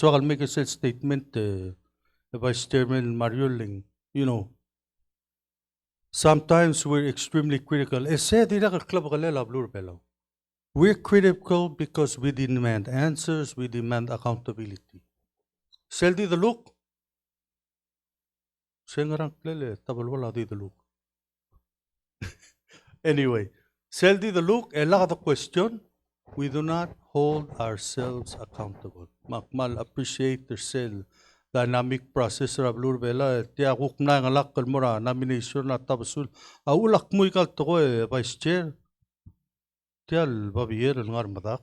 I'll make a statement, Vice Chairman Mariuling, you know, sometimes we're extremely critical. We're critical because we demand answers, we demand accountability. Seldi the look. Anyway, Seldi the look, the question. We do not hold ourselves accountable. Makmal appreciate their dynamic process of Bela. Tia kukna ngalak kalmura nomination na Tabesul. Aulak mo ikal to Vice Chair. Tial babiyer ngar madak.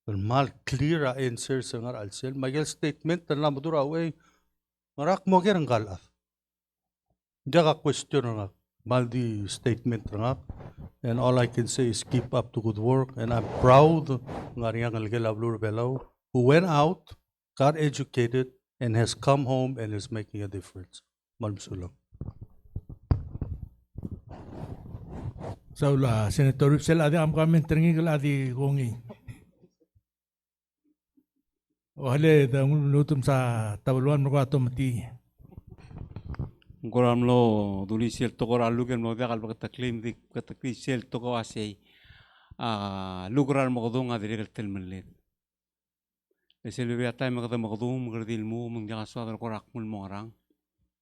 Mal clear answers ngar alsel. Magel statement na madura away. Marak mo ger ngal. Jaga question nga. Maldi statement nga. And all I can say is keep up the good work. And I'm proud who went out, got educated, and has come home and is making a difference. Malmsulang. Saula, Senator Ripsel, adi am kami teringal adi gongi. O hale, da lutum sa tabaluan mo ato mati. Goram lo duli sel to gora lugen mo dakal bakta claim dik katakli sel to ko asay lugram mo dong adire tel melet esel bi atay mo kadam kadum gardil mo mong jang aswa ko rakmul mo arang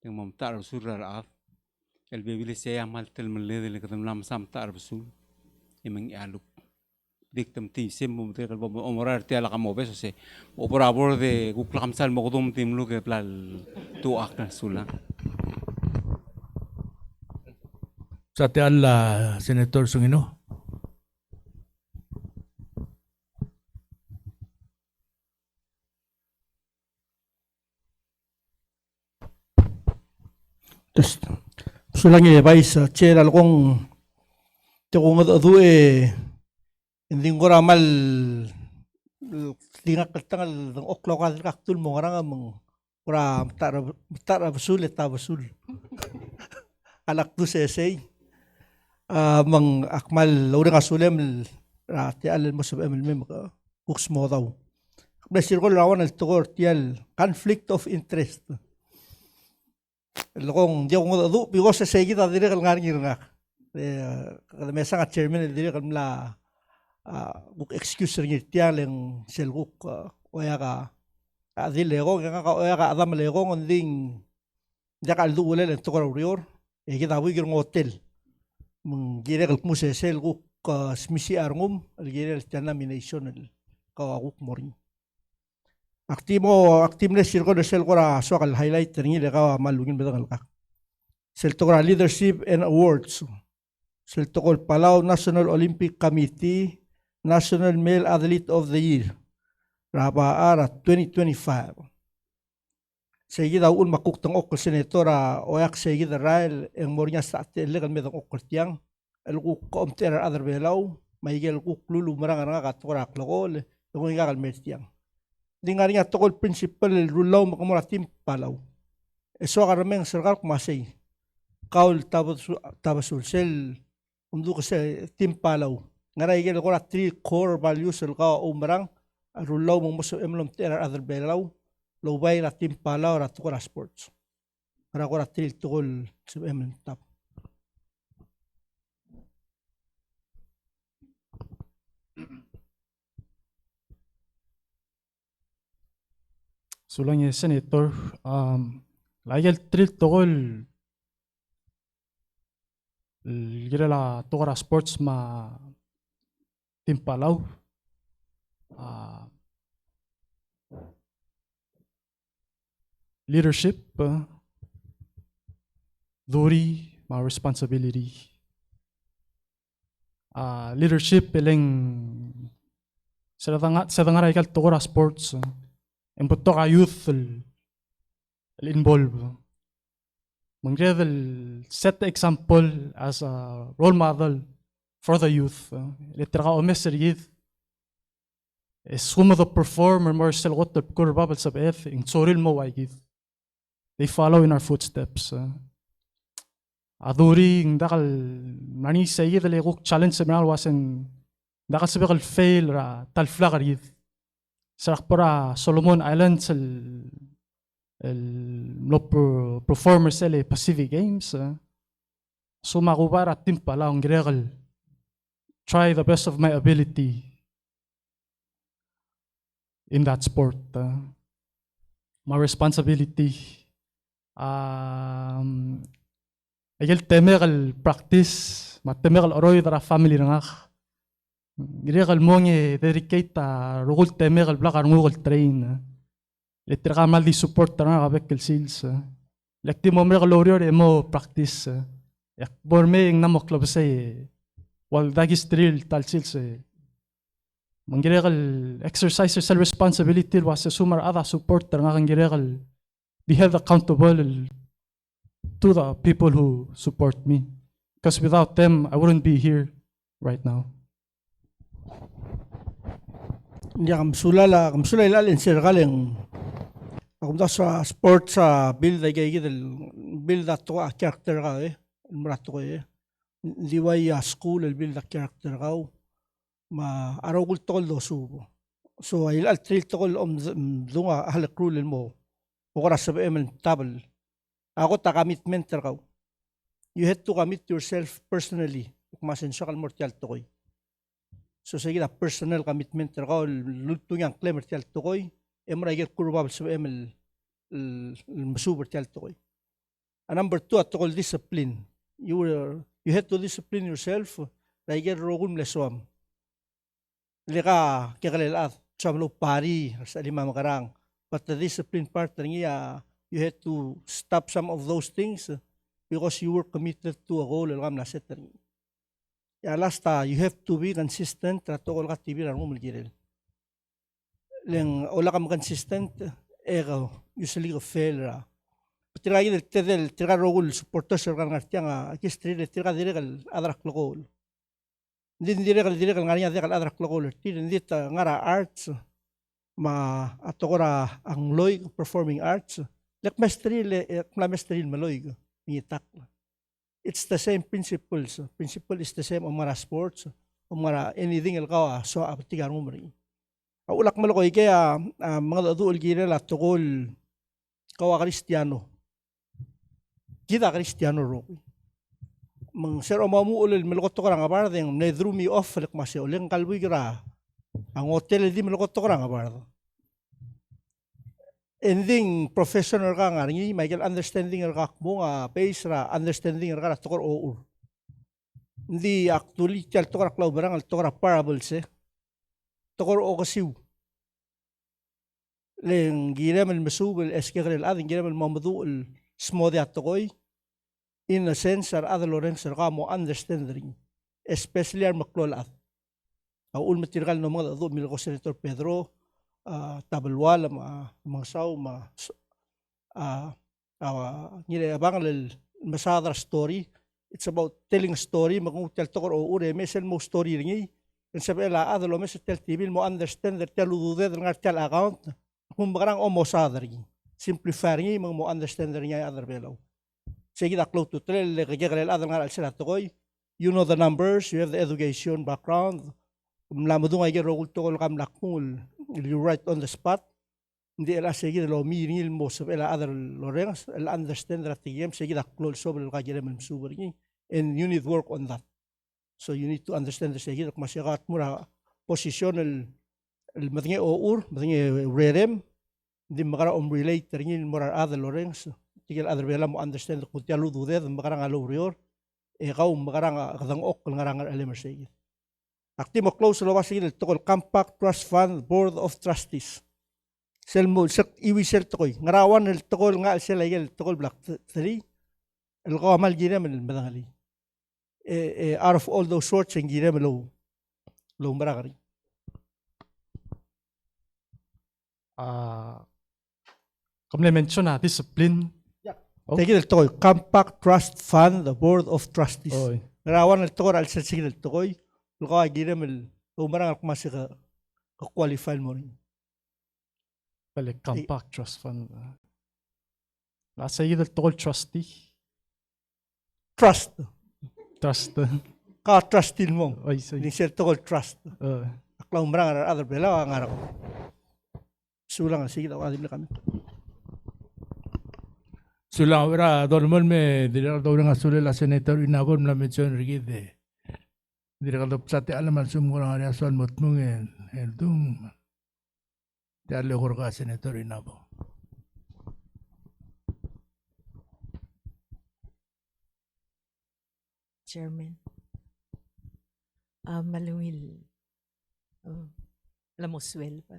teng mom tar surra af el bebile se amal tel melet le kadam lam sam tar busul imeng aluk dik tam ti sem mo te kal bo omorar te ala kamo beso se operabor de guklam sal mo kadum tim lu ke plal tu akna sula. Sa te alla, Senator Sungino. Terus, sulangi Vice Chair alkong kung adu hindi ko ramal lingak tangal ng oklo ka kaktul mo nga mong ura tara Tabesul alak tu sesay mang akmal ura nga sulem ti alal mo sa MLM kuks mo daw nasir ko lawan al tukor tial conflict of interest lokong di ko adu bigo sa segi ta dire kal ngir nga Ngirailemesang at chairman dire kal la buk excuse rin tial ang selbuk oya ka adilego nga ka oya ka adam lego ngonding jakal duule ang tukor urior kita wigir ng hotel mong gire kal musesel guk smisi arngum al gire al nomination al kawaguk moring aktibo sirko de sel kora so kal highlight ringi le ka malungin bedang ka sel tokora leadership and awards sel tokol Palau National Olympic Committee National Male Athlete of the Year rapa ara 2025 seguida un makuk tang okol senatora oyak seguida rail ang mornya sa legal medang okol tiang el ku komter other belau maigel ku lulu marang nga katora klokol yung ikakal met tiang Di nga rin nga tokol principal rulaw makamura tim palaw. So karameng sarkar kumasay. Kaul tabasul sel umdu kasi tim palaw. Ngaray gel ko 3 core values el ka umarang rulaw mong muso emlom tera other belaw. Lobay na tim palaw ra tukora sports. Ngara ko 3 tukol sa emlom tap. Sulang Senator, lagel tril togol gira la togora sports ma timpalaw. Leadership, duri ma responsibility. Leadership eleng sa igal togora sports. Embuto ka youth involved. Mangyari set the example as a role model for the youth. Litra ka omeser youth. Some of the performer more selgot the kurbabal sa beth in soril mo ay youth. They follow in our footsteps. Aduri ng dakal nani sa youth legok challenge sa manal wasen dakal sa bekal fail ra talflakar youth. Sarak para Solomon Islands performers sa Pacific Games. So makubara tim pala ang giregal. Try the best of my ability in that sport. My responsibility. Agil temegal practice, matemegal oroy dara family ngak. Giregal monge dedicate rugul temegal blakar ngugul train. Letra mal di support tara kabek kel sales. Lekti mo megal orior emo practice. Yak borme ing namo club say wal dagis drill tal sales. Mangiregal exercise self responsibility was sumar ada support tara nga giregal be held accountable to the people who support me. Because without them I wouldn't be here right now. Hindi kamsulala ilalin sir kaleng akum sa sport sa build ay build ato a character ka murato ko liway school build a character ka ma araw kul tol do subo so ay al trail tol dunga halak rule mo okra sa emel table ako ta commitment ka you have to commit yourself personally kumasen sa kal mortal to koy. So sige na personal commitment ko luto yang claim tel tokoy emra get kurbab sa emel masuber tel tokoy. And number 2 at tokol discipline. You have to discipline yourself. Like rogum leswam. Leka kekalelat samlo pari sa lima makarang. But the discipline part niya you have to stop some of those things because you were committed to a goal elgam na set. Ya lasta you have to be consistent trato ko ka TV ran mo mulgirel. Leng wala ka consistent usually go fail ra. Tira tira rogul supporters kan ngartiang kistri tira direkal adrak lokol. Din direkal ngarinya direkal adrak lokol. Hindi ngara arts ma atokora ang loy performing arts. Lek mestri maloy ngitak. It's the same principles. Principle is the same umara sports, umara anything elkawa so apatigan mo rin. Ulak malokoy kaya mga adul gira la tokol kawa Kristiyano. Kita Kristiyano ro. Mang sir o mamuulil malukot to karang abar ding ne drew me off lek masi uleng kalboy gira. Ang hotel di malukot to karang abar. Ending professional ka nga rin, Michael, understanding ka mo nga, base ra, understanding ka na tukor oo. Hindi actually, tiyal tukor aklaw barang, tukor parables Tukor oo kasiw. Leng gireman masubel, eskekrel ading gireman mamaduol, smode at tukoy. In a sense, ar ada Lorenzo ka mo understanding, especially ar maklolat. Aul matirgal no mga ado, milko Senator Pedro, tabalwala mga saw Ngirailemesang masadra story. It's about telling a story magungutel tokor o ure mesel mo story ringi and sabi la adalo mesel tel tibil mo understand that tel udude ng tel account kung bakarang o mo sadari simplify niya mga mo understand niya other below sige da close to tell le kaya kaya other nga sila tokoy you know the numbers, you have the education background mlamo do nga role to kam lakmul you write on the spot hindi ela sige lo miril mo sa ela other lorengs ela understand that game sige da close so bel kaya men super ni and you need work on that so you need to understand the sige masyagat mo ra posisyon el matngi our matngi rerem di makara relate ringin morar other lorengs tigil other bela mo understand ko tialu dude makara nga lorior kau makara nga kadang ok nga nga elemer akti mo close lo wasigil tokol compact trust fund board of trustees sel mo sek iwi sel tokoy ngarawan el tokol nga sel igel tokol black 3 el qamal gina men madangali out of all those sorts and gina lo maragari Comme mention na discipline. Oh. Tigil el tokoy compact trust fund the board of trustees Oy. ngarawan el tokol al sel sigil el tokoy el qawa gina men lo marang masika ka qualify mo rin Pale compact trust fund. Nasa iyo del tokol trustee. trust Trust. ka trustin mo Oy, say. ni sel tokol trust aklaw marang other bela nga ako sulang sige daw adim na kami Sulang ora dormol me dire do nga sule la senator inabon la mention rigide. Dire ka dopsate alaman sumura nga son motmungen eldum. Dale horga senator inabo. Chairman. Maluwil. Lamuswel pa.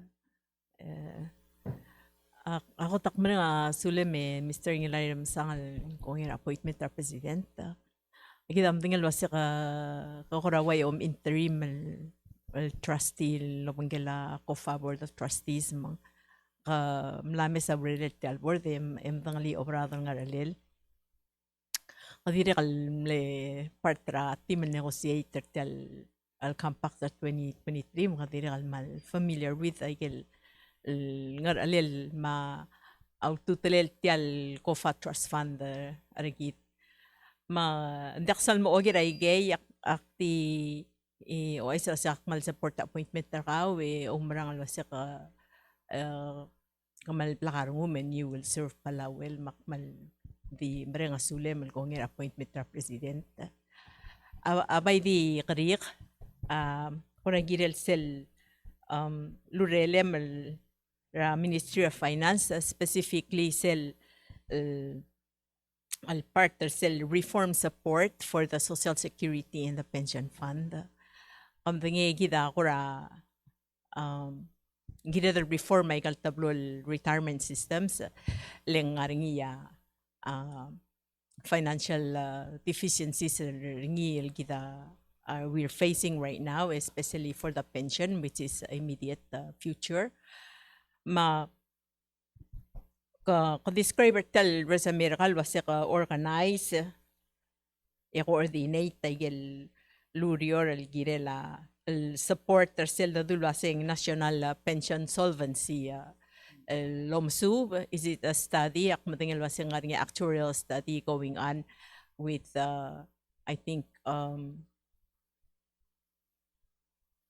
Ako takman nga sulim Mr. Ngirailemesang kung yung appointment na president. Kita ang tinggal wasi kakuraway interim trustee lobanggala COFA board of trustees mang mlami sa related board tangali operador nga ralil. Kadiri kalmle partra team negotiator al compact 2023 kadiri kalmal familiar with ay ngar alil ma tutelel tial COFA trust fund arigit ma ndaksal mo ogi raigay akti o ay sa mal support appointment na ka umarang alwasa ka kamal plakar women you will serve pala well makmal di marang asule mal kong appointment na president abay di karik kurang girel sel lurele mal Ministry of Finance, specifically sel al partner sel reform support for the Social Security and the Pension Fund. Ang gida ko ra gida the reform ay kaltablo retirement systems leng ngaringiya financial deficiencies ringil gida we're facing right now, especially for the pension, which is immediate future. Ka-describe tel resa miracle was organize coordinate tayel lurior el girela el support tersel da dulwasing national pension solvency LOMSU. Is it a study akmatingel wasing nga actuarial study going on with I think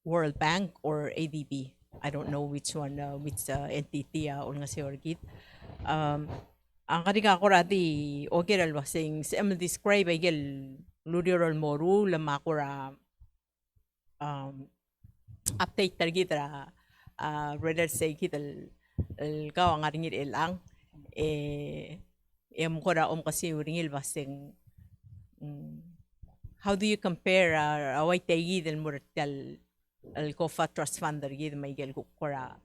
World Bank or ADB. I don't know which one, which entity o nga si Orgit. Ang kanina ko rati, okay ral wasing, describe ay gel, ludiral moru, lamakura, update targit rather say kital, kaw ang aringit ilang, ko ra kasi uringil wasing, how do you compare, away tagi del mortal, el COFA trust fund gid may gel kukura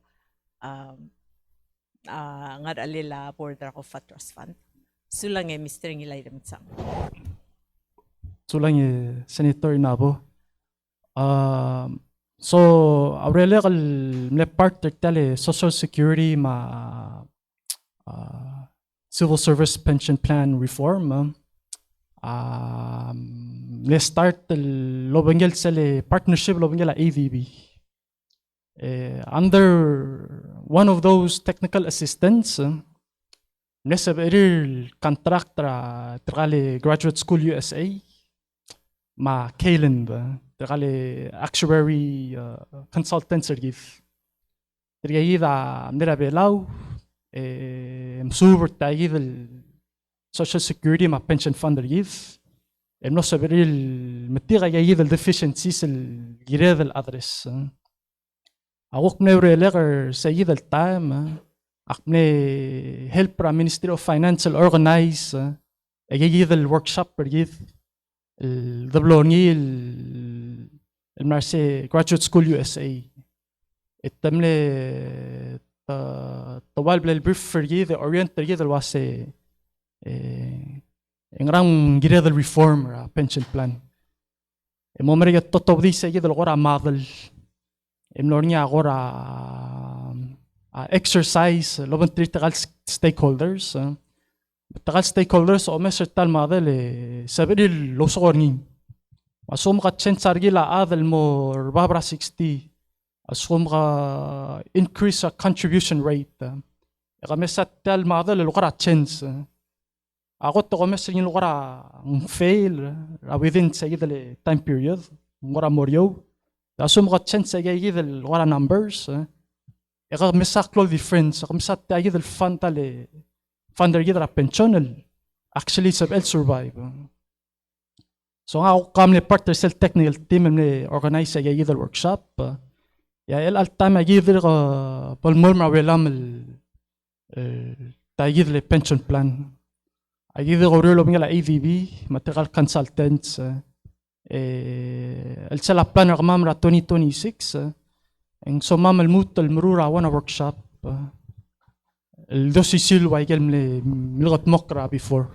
ngar alila board COFA trust fund sulang Mr. Ngirailemesang Sulang Senator Nabo. So aurele kal mle part tale Social Security Civil Service Pension Plan reform. Let's start lobengel sele partnership lobengel ADB. Under one of those technical assistants نسب إير contract ترغالي graduate school USA مع كيلن ترغالي actuary consultant سرجيف ترجيذ منرا بيلاو مسوبر تاجيذ ال social security مع pension fund رجيف نسب إير المتيغة جايذ ال deficiencies الجريذ الأدرس أقوك نوري لغر سيد التام أقني help را Ministry of Finance organize أجيذ الworkshop برجيذ الدبلوني المرسي graduate school USA التملي طوال بلا البريف فرجيذ orient برجيذ الواسي إنغرام جريذ الريفورم را pension plan ممرية تطوضي سيد الغرا ماضل إملورنيا غورا exercise لوبن تريتغال stakeholders تغال stakeholders أو مسر تال ماذا سبري لوسورنين أسوم غا تشين سارجيلا هذا المور بابرا 60 أسوم غا increase a contribution rate غا مسر تال ماذا للغرا تشينز أغوت غا مسر للغرا fail within سيد ال time period غرا موريو أسوم غا تشين سيجيد الغرا numbers غا مسر كلو difference غا مسر تاجيد الفند تال فند رجيد را pension actually سبل survive so غا قام لي partner cell technical team من organize سيجيد الworkshop يا التام يجيد غا بالمول ما ويلام تاجيد ال pension plan يجيد غوريلو بيلا AVB material consultants السلا بلان رقمام را 2026 إن صمام الموت المرورة وانا workshop الدوسي سيل وايجل ملغة مقرأ before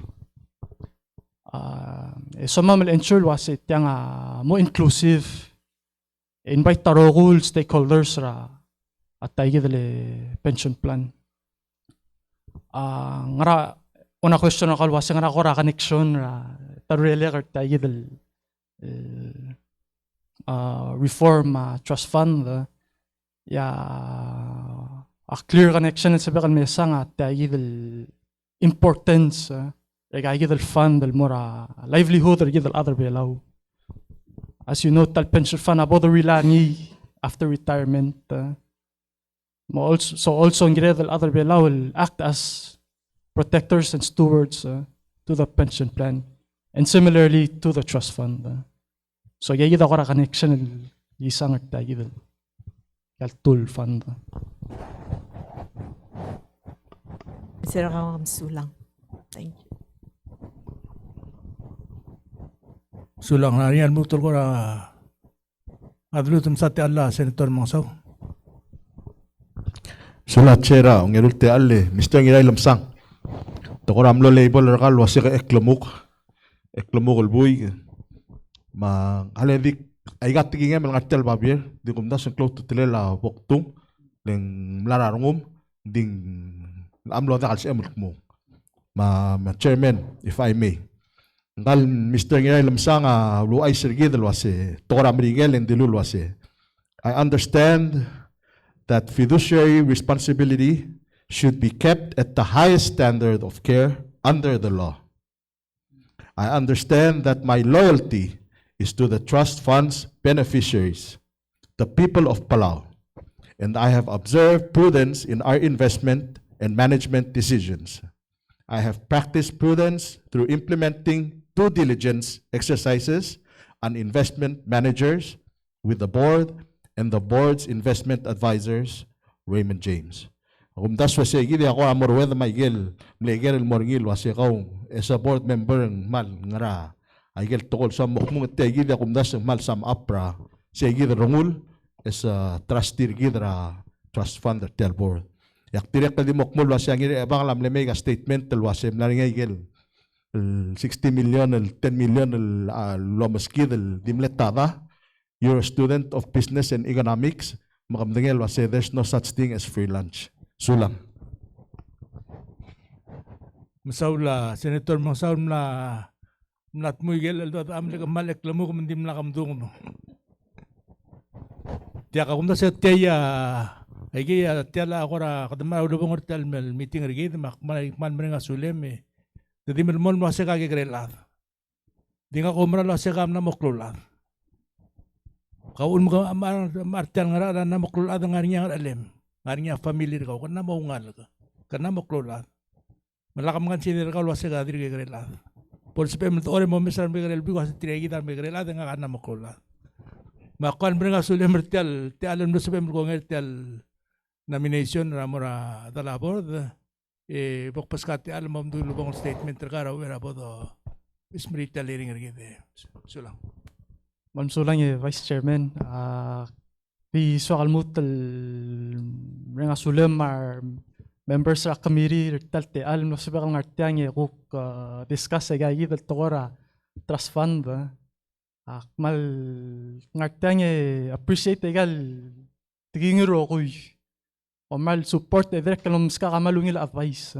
صمام الانشور واسي تيانا مو inclusive invite تاروغول stakeholders را أتايجد ل pension plan نرى وانا question قال واسي نرى غورا connection را تاروليغر تايجد reform trust fund يا a clear connection سبق الميسان تاجيد ال importance رجعيد الفند المورا livelihood رجعيد الأذر بيلاو as you know تال pension fund about the relani after retirement also نجريد الأذر بيلاو act as protectors and stewards to the pension plan and similarly to the trust fund so يجيد غورا connection يسان تاجيد التول fund Sir Sulang. Thank you. Sulang na riyan mutol ko na adlutum sa te Allah Senator Mangsaw. Sulat chera ngerulte alle Mr. Ngirailemesang. Tokor amlo label rakal wasi ka eklamuk albuy ma haledik ay gatigingem ang atel babir di kumdas ang close to telela boktung leng mlararungum ding amlo da kalsi mo ma chairman if I may ngal Mr. Ngirailemesang luay sergid wasi tokor amrigel and dilul wasi I understand that fiduciary responsibility should be kept at the highest standard of care under the law. I understand that my loyalty is to the trust fund's beneficiaries, the people of Palau, and I have observed prudence in our investment and management decisions. I have practiced prudence through implementing due diligence exercises on investment managers with the board and the board's investment advisors, Raymond James. Kumdas wasi gidi ako amor whether Miguel mlegel morgil wasi ko as a board member mal ngara aigel tokol sa mukmung te gidi kumdas mal sam apra si gidi rongul as a trustee gidra trust fund tel board yak direk di mukmul wasi ngiri abang lam lemega statement tel wasi mlaringay gel 60 million 10 million lomaskid dimletada you're a student of business and economics makamdengel wasi there's no such thing as free lunch. Sulang. Masaula, Senator Mangsaw na natmuyel aldo at amle malek lamu kumandim na kamdung no. Tiya ka kumda sa tiya Kaya tiala ako ra kadama ulo bang ortal mel meeting rigi mak man nga sulem eh. Jadi mel mon mo se kage grelat. Di nga komra lo se kam na moklolat. Kaun mo martial nga na moklolat nga niya alem. Nga niya family ka kan na maungal ka. Kan na moklolat. Malakam kan sinir ka lo se ka diri grelat. Por spem to ore mo mesar me grel bigo sa tiregi dar me grelat nga kan na moklolat. Makuan nga sulem martial ti alam no spem ko ngertial nomination ramora dalabord bokpaskati alam mo dulo bang statement terkara wera bodo ismerita liring ergide sulang Mamsulang Vice Chairman, di soal mutal mga sulam ar members sa committee talte alam no sabang artiang kuk discuss sa gagi del tokora trust fund mal ngartiang appreciate egal tigingiro koy o mal support direct kalom ska kamalungil advice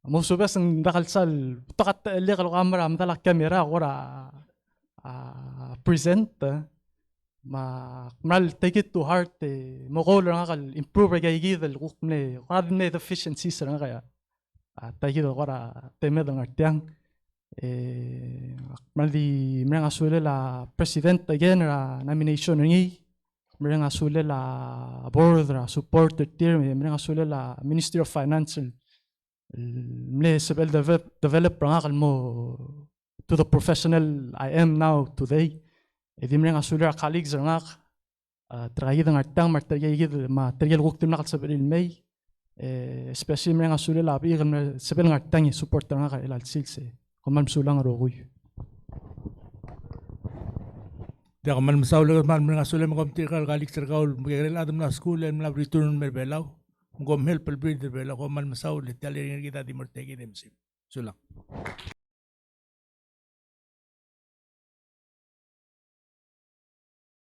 mo subas ang dakalsal takat le kalo kamera madala kamera ora present mal take it to heart mo ko lang akal improve kay gidel kukne kad ne efficiencies lang kaya take it ora temed ang artiang mal di mga asule la president again nomination ngi mga asule la board support tier mga asule la Ministry of Finance mle sebel develop ang akal mo to the professional I am now today. Edim mga asule colleagues ang ak tragid ang artang material kuktim nakal sa beril may especially mga asule la bi kan sebel ng artang support ang akal ilal silse kuman sulang rogoy. Di ako man masawag man mga asule mo komtir kal kalik serkaul magigil adam na school and na return merbelaw mo help el breed merbelaw ko man masawag tali kita di mortegi dem sim sulang.